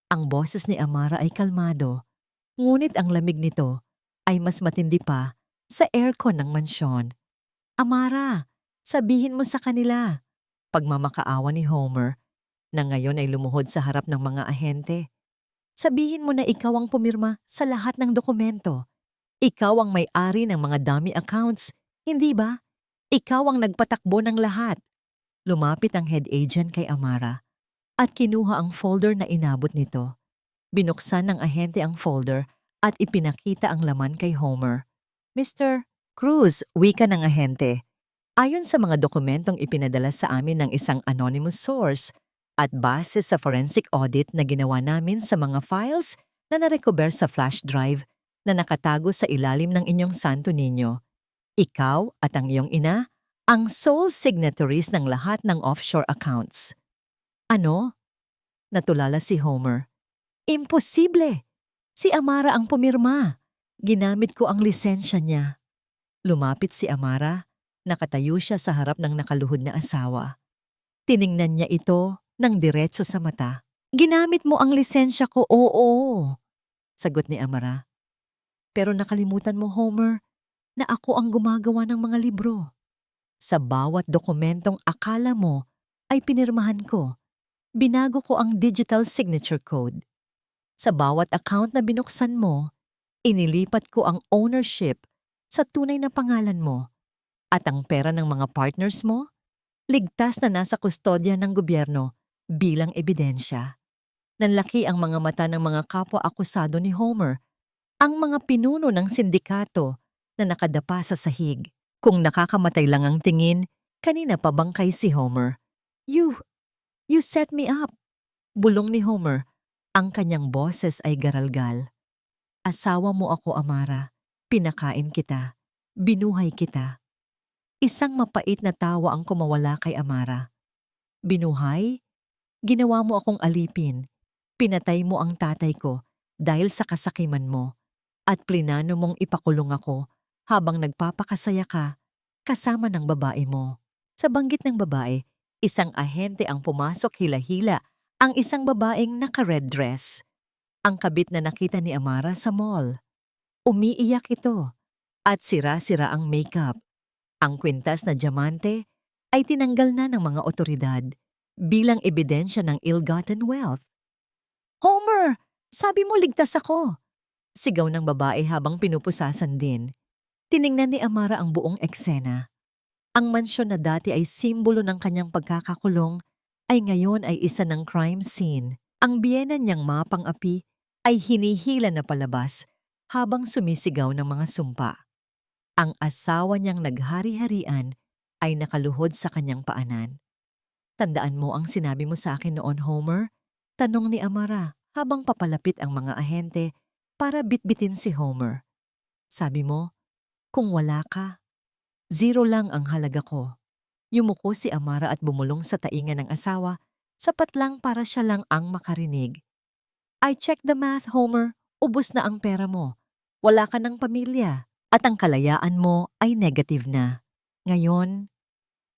Ang boses ni Amara ay kalmado, ngunit ang lamig nito ay mas matindi pa sa aircon ng mansyon. "Amara, sabihin mo sa kanila." Pagmamakaawa ni Homer, na ngayon ay lumuhod sa harap ng mga ahente. "Sabihin mo na ikaw ang pumirma sa lahat ng dokumento. Ikaw ang may-ari ng mga dummy accounts, hindi ba? Ikaw ang nagpatakbo ng lahat." Lumapit ang head agent kay Amara at kinuha ang folder na inabot nito. Binuksan ng ahente ang folder at ipinakita ang laman kay Homer. "Mr. Cruz," wika ng ahente, "ayon sa mga dokumentong ipinadala sa amin ng isang anonymous source at base sa forensic audit na ginawa namin sa mga files na narecover sa flash drive na nakatago sa ilalim ng inyong Santo Niño, ikaw at ang iyong ina ang sole signatories ng lahat ng offshore accounts." "Ano?" Natulala si Homer. "Imposible! Si Amara ang pumirma. Ginamit ko ang lisensya niya." Lumapit si Amara, nakatayo siya sa harap ng nakaluhod na asawa. Tiningnan niya ito ng diretso sa mata. "Ginamit mo ang lisensya ko, oo," sagot ni Amara. "Pero nakalimutan mo, Homer, na ako ang gumagawa ng mga libro. Sa bawat dokumentong akala mo ay pinirmahan ko, binago ko ang digital signature code. Sa bawat account na binuksan mo, inilipat ko ang ownership sa tunay na pangalan mo. At ang pera ng mga partners mo, ligtas na nasa kustodya ng gobyerno bilang ebidensya." Nanlaki ang mga mata ng mga kapwa-akusado ni Homer, ang mga pinuno ng sindikato na nakadapa sa sahig. Kung nakakamatay lang ang tingin, kanina pa bangkay si Homer. You set me up," bulong ni Homer. Ang kanyang boses ay garalgal. "Asawa mo ako, Amara. Pinakain kita. Binuhay kita." Isang mapait na tawa ang kumawala kay Amara. "Binuhay? Ginawa mo akong alipin. Pinatay mo ang tatay ko dahil sa kasakiman mo. At plinano mong ipakulong ako habang nagpapakasaya ka kasama ng babae mo." Sa banggit ng babae, isang ahente ang pumasok hila-hila ang isang babaeng naka-red dress. Ang kabit na nakita ni Amara sa mall. Umiiyak ito at sira-sira ang makeup. Ang kwintas na diamante ay tinanggal na ng mga otoridad bilang ebidensya ng ill-gotten wealth. "Homer! Sabi mo ligtas ako!" sigaw ng babae habang pinupusasan din. Tiningnan ni Amara ang buong eksena. Ang mansyon na dati ay simbolo ng kanyang pagkakakulong ay ngayon ay isa ng crime scene. Ang biyena niyang mapang api ay hinihila na palabas habang sumisigaw ng mga sumpa. Ang asawa niyang naghari-harian ay nakaluhod sa kanyang paanan. "Tandaan mo ang sinabi mo sa akin noon, Homer?" tanong ni Amara habang papalapit ang mga ahente para bitbitin si Homer. "Sabi mo, kung wala ka, 0 lang ang halaga ko." Yumuko si Amara at bumulong sa tainga ng asawa, sapat lang para siya lang ang makarinig. "I checked the math, Homer. Ubus na ang pera mo. Wala ka ng pamilya. At ang kalayaan mo ay negative na. Ngayon,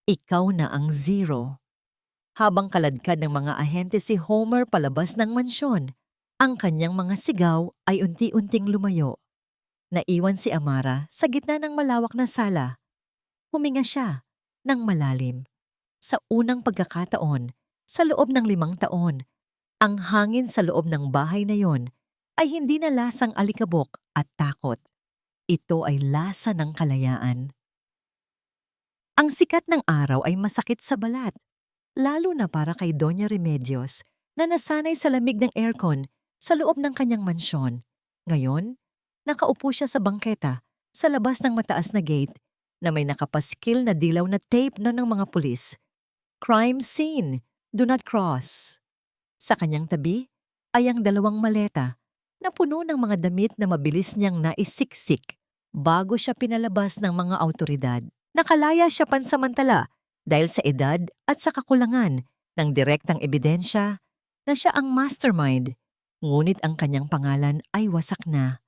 ikaw na ang 0. Habang kaladkad ng mga ahente si Homer palabas ng mansyon, ang kanyang mga sigaw ay unti-unting lumayo. Naiwan si Amara sa gitna ng malawak na sala. Huminga siya ng malalim. Sa unang pagkakataon, sa loob ng 5 taon, ang hangin sa loob ng bahay na yon ay hindi na lasang alikabok at takot. Ito ay lasa ng kalayaan. Ang sikat ng araw ay masakit sa balat, lalo na para kay Doña Remedios na nasanay sa lamig ng aircon sa loob ng kanyang mansyon. Ngayon, nakaupo siya sa bangketa sa labas ng mataas na gate na may nakapaskil na dilaw na tape na ng mga pulis. "Crime scene, do not cross." Sa kanyang tabi ay ang 2 maleta na puno ng mga damit na mabilis niyang naisiksik bago siya pinalabas ng mga awtoridad. Nakalaya siya pansamantala Dahil sa edad at sa kakulangan ng direktang ebidensya na siya ang mastermind, ngunit ang kanyang pangalan ay wasak na.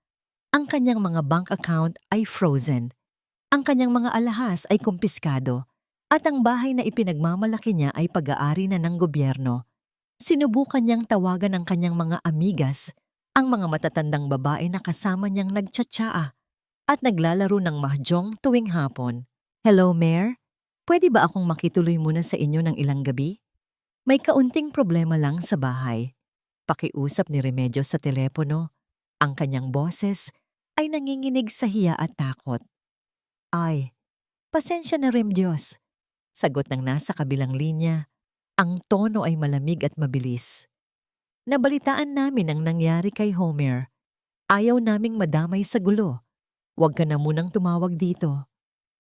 Ang kanyang mga bank account ay frozen. Ang kanyang mga alahas ay kumpiskado. At ang bahay na ipinagmamalaki niya ay pag-aari na ng gobyerno. Sinubukan niyang tawagan ang kanyang mga amigas, ang mga matatandang babae na kasama niyang nagtsatsaa at naglalaro ng mahjong tuwing hapon. Hello, Mayor? Pwede ba akong makituloy muna sa inyo ng ilang gabi? May kaunting problema lang sa bahay. Pakiusap ni Remedios sa telepono. Ang kanyang boses ay nanginginig sa hiya at takot. Ay, pasensya na Remedios. Sagot ng nasa kabilang linya. Ang tono ay malamig at mabilis. Nabalitaan namin ang nangyari kay Homer. Ayaw naming madamay sa gulo. Huwag ka na munang tumawag dito.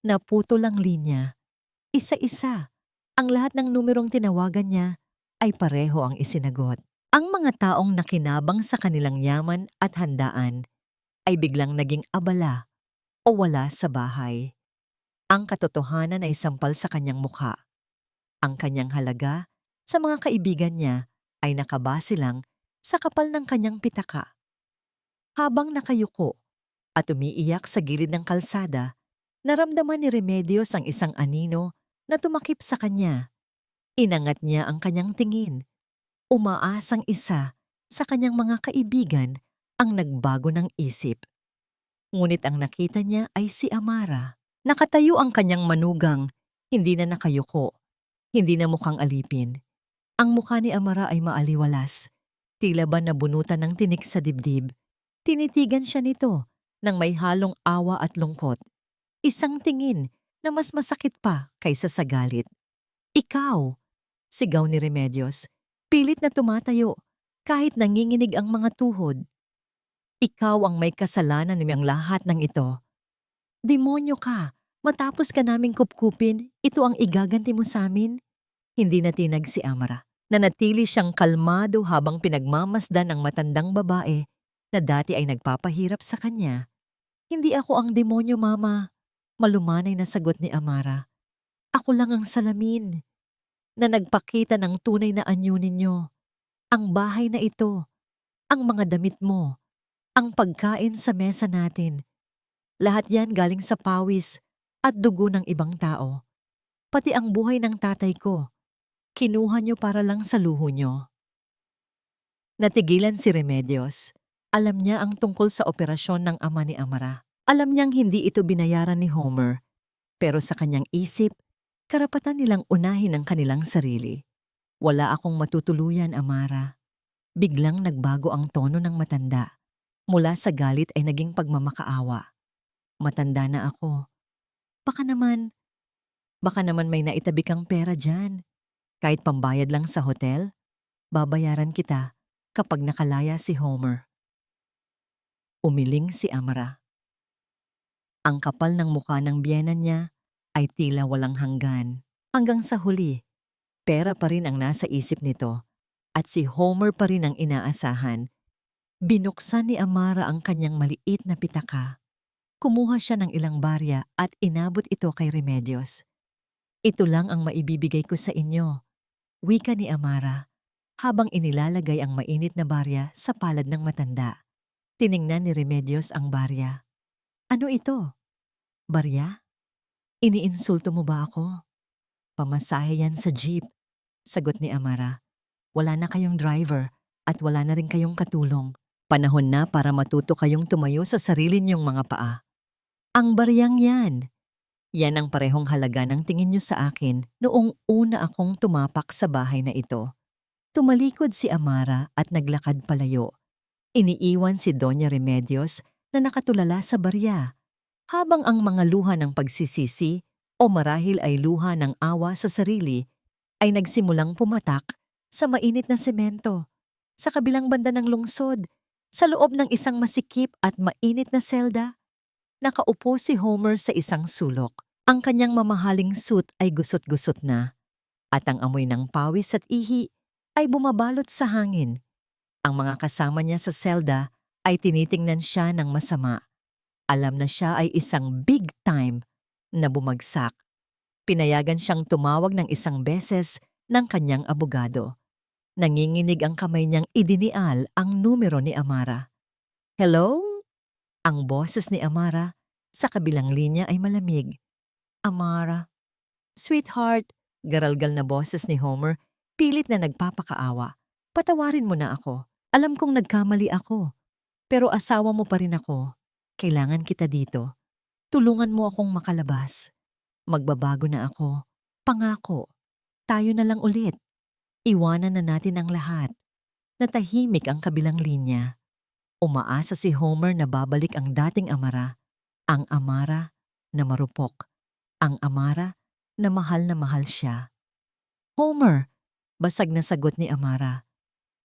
Naputo lang linya. Isa-isa. Ang lahat ng numerong tinawagan niya ay pareho ang isinagot. Ang mga taong nakinabang sa kanilang yaman at handaan ay biglang naging abala o wala sa bahay. Ang katotohanan ay sampal sa kanyang mukha. Ang kanyang halaga sa mga kaibigan niya ay nakabase lang sa kapal ng kanyang pitaka. Habang nakayuko at umiiyak sa gilid ng kalsada, naramdaman ni Remedios ang isang anino na tumakip sa kanya. Inangat niya ang kanyang tingin. Umaasang isa sa kanyang mga kaibigan ang nagbago ng isip. Ngunit ang nakita niya ay si Amara. Nakatayo ang kanyang manugang, hindi na nakayuko, hindi na mukhang alipin. Ang mukha ni Amara ay maaliwalas, tila ba nabunutan ng tinik sa dibdib. Tinitigan siya nito nang may halong awa at lungkot. Isang tingin na mas masakit pa kaysa sa galit. Ikaw! Sigaw ni Remedios, pilit na tumatayo kahit nanginginig ang mga tuhod. Ikaw ang may kasalanan ng lahat ng ito. Demonyo ka! Matapos ka naming kupkupin, ito ang igaganti mo sa amin? Hindi natinag si Amara. Nanatili siyang kalmado habang pinagmamasdan ng matandang babae na dati ay nagpapahirap sa kanya. Hindi ako ang demonyo, Mama. Malumanay na sagot ni Amara. Ako lang ang salamin na nagpakita ng tunay na anyo ninyo. Ang bahay na ito, ang mga damit mo, ang pagkain sa mesa natin. Lahat yan galing sa pawis at dugo ng ibang tao. Pati ang buhay ng tatay ko. Kinuha niyo para lang sa luho niyo. Natigilan si Remedios. Alam niya ang tungkol sa operasyon ng ama ni Amara. Alam niyang hindi ito binayaran ni Homer. Pero sa kanyang isip, karapatan nilang unahin ang kanilang sarili. Wala akong matutuluyan, Amara. Biglang nagbago ang tono ng matanda. Mula sa galit ay naging pagmamakaawa. Matanda na ako. Baka naman may naitabi kang pera dyan. Kahit pambayad lang sa hotel, babayaran kita kapag nakalaya si Homer. Umiling si Amara. Ang kapal ng mukha ng biyenan niya ay tila walang hanggan. Hanggang sa huli, pera pa rin ang nasa isip nito at si Homer pa rin ang inaasahan. Binuksan ni Amara ang kanyang maliit na pitaka. Kumuha siya ng ilang barya at inabot ito kay Remedios. Ito lang ang maibibigay ko sa inyo, wika ni Amara, habang inilalagay ang mainit na barya sa palad ng matanda. Tiningnan ni Remedios ang barya. Ano ito? Barya? Iniinsulto mo ba ako? Pamasahe yan sa jeep, sagot ni Amara. Wala na kayong driver at wala na rin kayong katulong. Panahon na para matuto kayong tumayo sa sarili niyong mga paa. Ang baryang yan. Yan ang parehong halaga ng tingin niyo sa akin noong una akong tumapak sa bahay na ito. Tumalikod si Amara at naglakad palayo. Iniiwan si Doña Remedios na nakatulala sa barya, habang ang mga luha ng pagsisisi o marahil ay luha ng awa sa sarili ay nagsimulang pumatak sa mainit na semento. Sa kabilang banda ng lungsod, sa loob ng isang masikip at mainit na selda, nakaupo si Homer sa isang sulok. Ang kanyang mamahaling suit ay gusot-gusot na, at ang amoy ng pawis at ihi ay bumabalot sa hangin. Ang mga kasama niya sa selda ay tinitingnan siya ng masama. Alam na siya ay isang big time na bumagsak. Pinayagan siyang tumawag ng isang beses ng kanyang abogado. Nanginginig ang kamay niyang idinial ang numero ni Amara. Hello? Ang boses ni Amara sa kabilang linya ay malamig. Amara. Sweetheart, garalgal na boses ni Homer, pilit na nagpapakaawa. Patawarin mo na ako. Alam kong nagkamali ako. Pero asawa mo pa rin ako. Kailangan kita dito. Tulungan mo akong makalabas. Magbabago na ako. Pangako. Tayo na lang ulit. Iwanan na natin ang lahat. Natahimik ang kabilang linya. Umaasa si Homer na babalik ang dating Amara. Ang Amara na marupok. Ang Amara na mahal siya. Homer, basag na sagot ni Amara.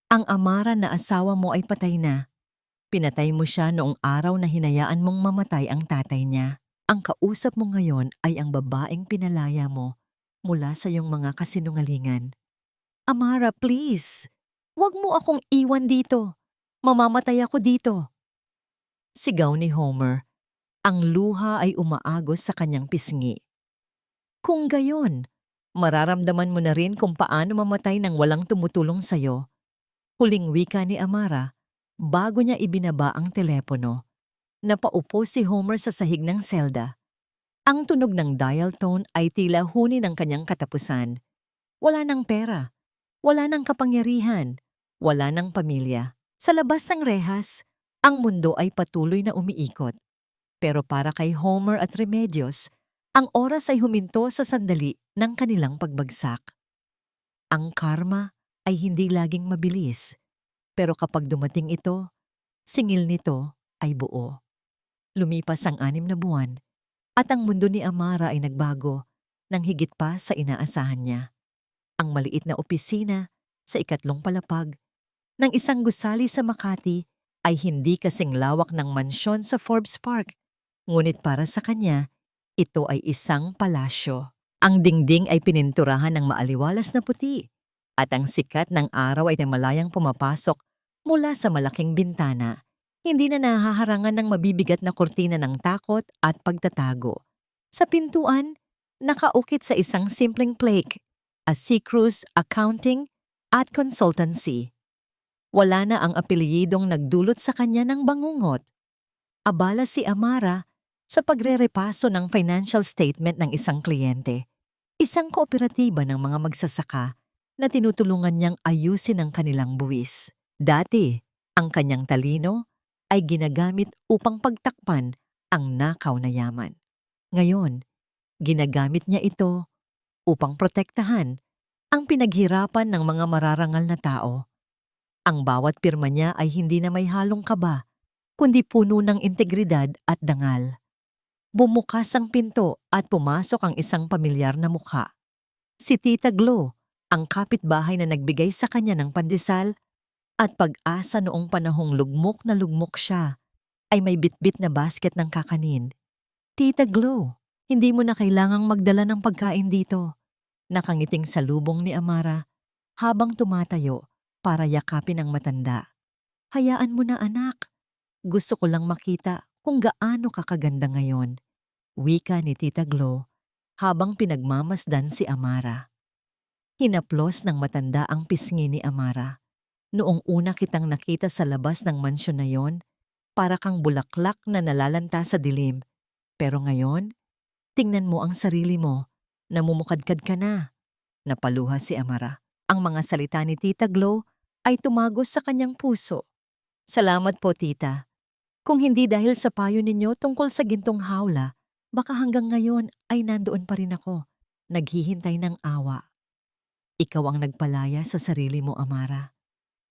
Ang Amara na asawa mo ay patay na. Pinatay mo siya noong araw na hinayaan mong mamatay ang tatay niya. Ang kausap mo ngayon ay ang babaeng pinalaya mo mula sa iyong mga kasinungalingan. Amara, please. Huwag mo akong iwan dito. Mamamatay ako dito. Sigaw ni Homer. Ang luha ay umaagos sa kanyang pisngi. Kung gayon, mararamdaman mo na rin kung paano mamatay nang walang tumutulong sa'yo. Huling wika ni Amara bago niya ibinaba ang telepono. Napaupo si Homer sa sahig ng selda. Ang tunog ng dial tone ay tila huni ng kanyang katapusan. Wala ng pera, wala ng kapangyarihan, wala ng pamilya. Sa labas ng rehas, ang mundo ay patuloy na umiikot. Pero para kay Homer at Remedios, ang oras ay huminto sa sandali ng kanilang pagbagsak. Ang karma ay hindi laging mabilis, pero kapag dumating ito, singil nito ay buo. Lumipas ang 6 na buwan, at ang mundo ni Amara ay nagbago nang higit pa sa inaasahan niya. Ang maliit na opisina sa 3 palapag ng isang gusali sa Makati ay hindi kasing lawak ng mansyon sa Forbes Park. Ngunit para sa kanya, ito ay isang palasyo. Ang dingding ay pininturahan ng maaliwalas na puti at ang sikat ng araw ay malayang pumapasok mula sa malaking bintana. Hindi na nahaharangan ng mabibigat na kurtina ng takot at pagtatago. Sa pintuan, nakaukit sa isang simpleng plaque, A Seacruise Accounting at Consultancy. Wala na ang apelyidong nagdulot sa kanya ng bangungot. Abala si Amara sa pagrerepaso ng financial statement ng isang kliyente, isang kooperatiba ng mga magsasaka na tinutulungan niyang ayusin ang kanilang buwis. Dati, ang kanyang talino ay ginagamit upang pagtakpan ang nakaw na yaman. Ngayon, ginagamit niya ito upang protektahan ang pinaghirapan ng mga mararangal na tao. Ang bawat pirma niya ay hindi na may halong kaba, kundi puno ng integridad at dangal. Bumukas ang pinto at pumasok ang isang pamilyar na mukha. Si Tita Glo, ang kapitbahay na nagbigay sa kanya ng pandesal at pag-asa noong panahong lugmok na lugmok siya, ay may bitbit na basket ng kakanin. Tita Glo, hindi mo na kailangang magdala ng pagkain dito. Nakangiting salubong ni Amara habang tumatayo para yakapin ang matanda. Hayaan mo na anak. Gusto ko lang makita kung gaano ka kaganda ngayon. Wika ni Tita Glo habang pinagmamasdan si Amara. Hinaplos ng matanda ang pisngi ni Amara. Noong una kitang nakita sa labas ng mansyon na yon, para kang bulaklak na nalalanta sa dilim. Pero ngayon, tingnan mo ang sarili mo. Namumukadkad ka na. Napaluha si Amara. Ang mga salita ni Tita Glo ay tumagos sa kanyang puso. Salamat po, Tita. Kung hindi dahil sa payo ninyo tungkol sa gintong hawla, baka hanggang ngayon ay nandoon pa rin ako, naghihintay ng awa. Ikaw ang nagpalaya sa sarili mo, Amara.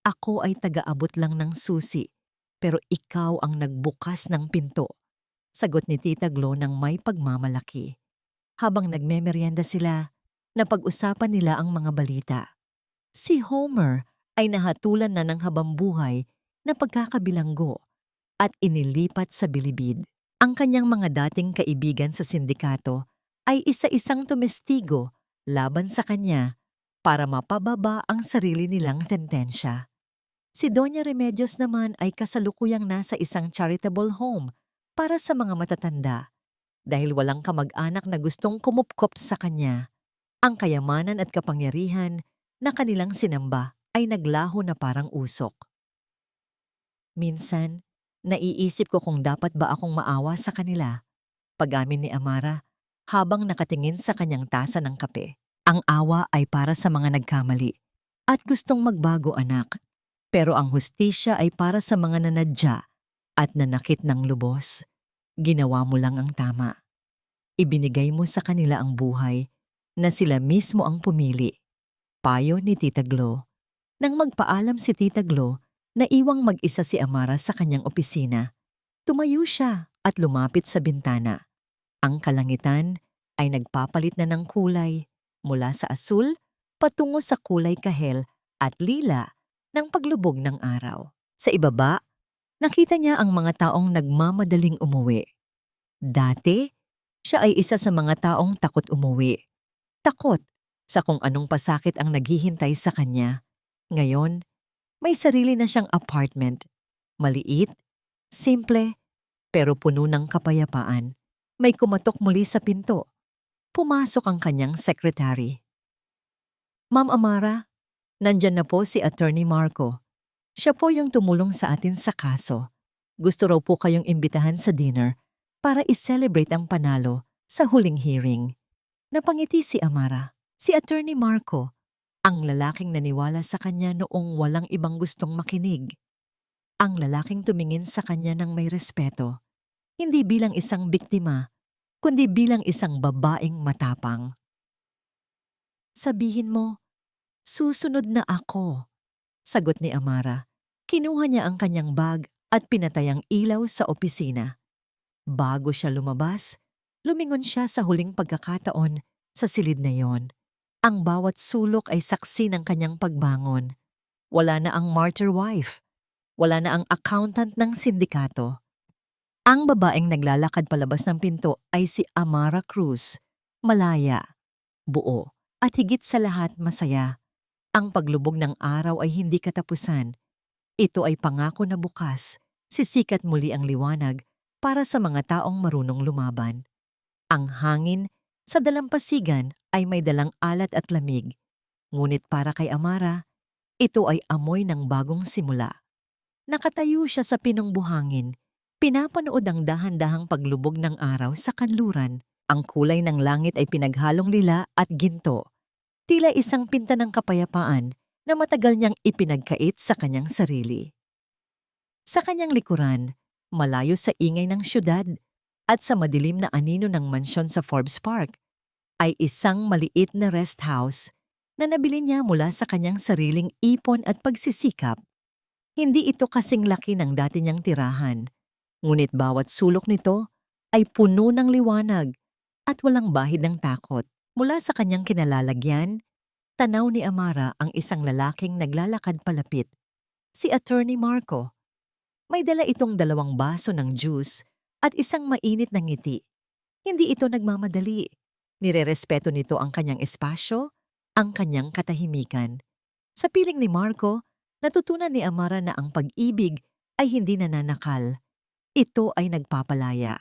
Ako ay taga-abot lang ng susi, pero ikaw ang nagbukas ng pinto. Sagot ni Tita Glo ng may pagmamalaki. Habang nagmemeryenda sila, napag-usapan nila ang mga balita. Si Homer ay nahatulan na ng habambuhay na pagkakabilanggo at inilipat sa bilibid. Ang kanyang mga dating kaibigan sa sindikato ay isa-isang tumestigo laban sa kanya para mapababa ang sarili nilang tentensya. Si Doña Remedios naman ay kasalukuyang nasa isang charitable home para sa mga matatanda. dahil walang kamag-anak na gustong kumupkop sa kanya. Ang kayamanan at kapangyarihan na kanilang sinamba ay naglaho na parang usok. Minsan, naiisip ko kung dapat ba akong maawa sa kanila. Pag-amin ni Amara habang nakatingin sa kanyang tasa ng kape. Ang awa ay para sa mga nagkamali at gustong magbago, anak. Pero ang hustisya ay para sa mga nanadya at nanakit ng lubos. Ginawa mo lang ang tama. Ibinigay mo sa kanila ang buhay na sila mismo ang pumili. Payo ni Tita Glo. Nang magpaalam si Tita Glo na iwang mag-isa si Amara sa kanyang opisina, tumayo siya at lumapit sa bintana. Ang kalangitan ay nagpapalit na ng kulay mula sa asul patungo sa kulay kahel at lila ng paglubog ng araw. Sa ibaba, nakita niya ang mga taong nagmamadaling umuwi. Dati, siya ay isa sa mga taong takot umuwi. Takot sa kung anong pasakit ang naghihintay sa kanya. Ngayon, may sarili na siyang apartment. Maliit, simple, pero puno ng kapayapaan. May kumatok muli sa pinto. Pumasok ang kanyang secretary. Ma'am Amara, nandyan na po si Attorney Marco. Siya po yung tumulong sa atin sa kaso. Gusto raw po kayong imbitahan sa dinner para i-celebrate ang panalo sa huling hearing. Napangiti si Amara. Si Attorney Marco, ang lalaking naniwala sa kanya noong walang ibang gustong makinig. Ang lalaking tumingin sa kanya ng may respeto, hindi bilang isang biktima, kundi bilang isang babaeng matapang. Sabihin mo, susunod na ako, sagot ni Amara. Kinuha niya ang kanyang bag at pinatay ang ilaw sa opisina. Bago siya lumabas, lumingon siya sa huling pagkakataon sa silid na yon. Ang bawat sulok ay saksi ng kanyang pagbangon. Wala na ang martyr wife. Wala na ang accountant ng sindikato. Ang babaeng naglalakad palabas ng pinto ay si Amara Cruz. Malaya, buo, at higit sa lahat masaya. Ang paglubog ng araw ay hindi katapusan. Ito ay pangako na bukas. Sisikat muli ang liwanag para sa mga taong marunong lumaban. Ang hangin sa dalampasigan ay may dalang alat at lamig. Ngunit para kay Amara, ito ay amoy ng bagong simula. Nakatayo siya sa pinong buhangin. Pinapanood ang dahan-dahang paglubog ng araw sa kanluran. Ang kulay ng langit ay pinaghalong lila at ginto. Tila isang pinta ng kapayapaan na matagal niyang ipinagkait sa kanyang sarili. Sa kanyang likuran, malayo sa ingay ng syudad at sa madilim na anino ng mansyon sa Forbes Park, ay isang maliit na rest house na nabili niya mula sa kanyang sariling ipon at pagsisikap. Hindi ito kasing laki ng dati niyang tirahan, ngunit bawat sulok nito ay puno ng liwanag at walang bahid ng takot. Mula sa kanyang kinalalagyan, tanaw ni Amara ang isang lalaking naglalakad palapit, si Attorney Marco. May dala itong 2 baso ng juice at isang mainit na ngiti. Hindi ito nagmamadali. Nirerespeto nito ang kanyang espasyo, ang kanyang katahimikan. Sa piling ni Marco, natutunan ni Amara na ang pag-ibig ay hindi nananakal. Ito ay nagpapalaya.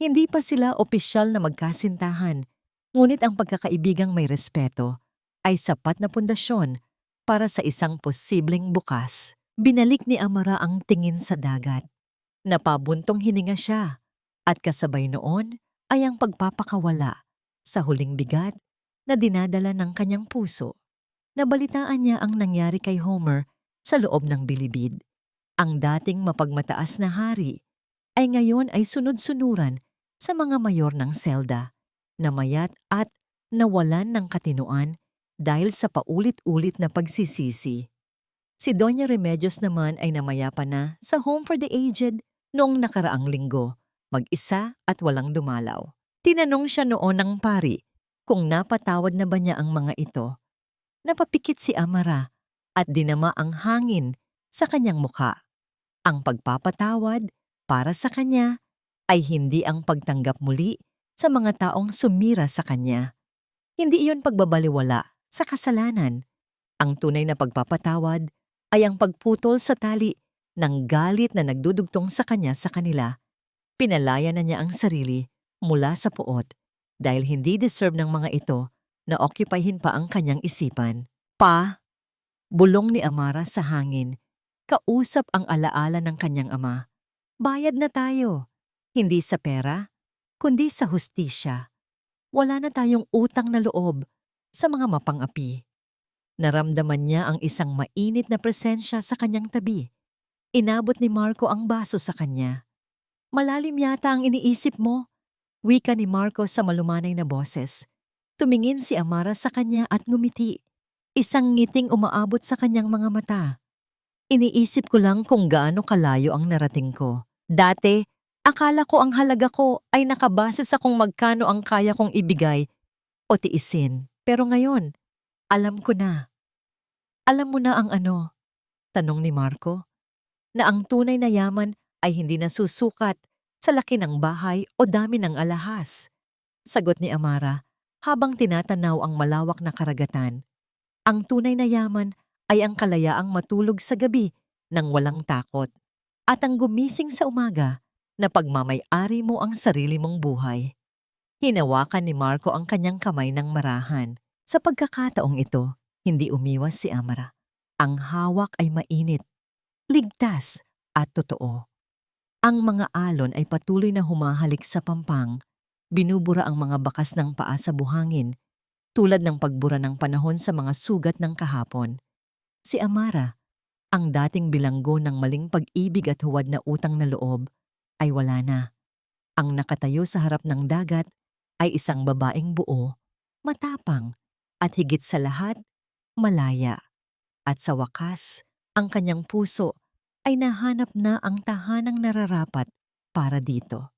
Hindi pa sila opisyal na magkasintahan, ngunit ang pagkakaibigang may respeto ay sapat na pundasyon para sa isang posibleng bukas. Binalik ni Amara ang tingin sa dagat. Napabuntong hininga siya at kasabay noon ay ang pagpapakawala sa huling bigat na dinadala ng kanyang puso. Nabalitaan niya ang nangyari kay Homer sa loob ng bilibid. Ang dating mapagmataas na hari ay ngayon ay sunod-sunuran sa mga mayor ng selda, namayat at nawalan ng katinoan dahil sa paulit-ulit na pagsisisi. Si Doña Remedios naman ay namayapa na sa Home for the Aged noong nakaraang linggo, mag-isa at walang dumalaw. Tinanong siya noon ng pari kung napatawad na ba niya ang mga ito. Napapikit si Amara at dinama ang hangin sa kanyang mukha. Ang pagpapatawad para sa kanya ay hindi ang pagtanggap muli sa mga taong sumira sa kanya. Hindi iyon pagbabaliwala sa kasalanan. Ang tunay na pagpapatawad ay ang pagputol sa tali ng galit na nagdudugtong sa kanya sa kanila. Pinalaya na niya ang sarili mula sa puot dahil hindi deserve ng mga ito na occupyhin pa ang kanyang isipan. Pa, bulong ni Amara sa hangin, kausap ang alaala ng kanyang ama. Bayad na tayo, hindi sa pera, kundi sa hustisya. Wala na tayong utang na loob sa mga mapang-api. Naramdaman niya ang isang mainit na presensya sa kanyang tabi. Inabot ni Marco ang baso sa kanya. Malalim yata ang iniisip mo, wika ni Marco sa malumanay na boses. Tumingin si Amara sa kanya at ngumiti. Isang ngiting umaabot sa kanyang mga mata. Iniisip ko lang kung gaano kalayo ang narating ko. Dati, akala ko ang halaga ko ay nakabase sa kung magkano ang kaya kong ibigay o tiisin. Pero ngayon, alam ko na. Alam mo na ang ano? Tanong ni Marco. Na ang tunay na yaman ay hindi nasusukat sa laki ng bahay o dami ng alahas. Sagot ni Amara habang tinatanaw ang malawak na karagatan. Ang tunay na yaman ay ang kalayaang matulog sa gabi nang walang takot at ang gumising sa umaga na pagmamay-ari mo ang sarili mong buhay. Hinawakan ni Marco ang kanyang kamay ng marahan. Sa pagkakataong ito, hindi umiwas si Amara. Ang hawak ay mainit, ligtas at totoo. Ang mga alon ay patuloy na humahalik sa pampang, binubura ang mga bakas ng paa sa buhangin, tulad ng pagbura ng panahon sa mga sugat ng kahapon. Si Amara, ang dating bilanggo ng maling pag-ibig at huwad na utang na loob, ay wala na. Ang nakatayo sa harap ng dagat ay isang babaeng buo, matapang, at higit sa lahat, malaya. At sa wakas, ang kanyang puso ay nahanap na ang tahanang nararapat para dito.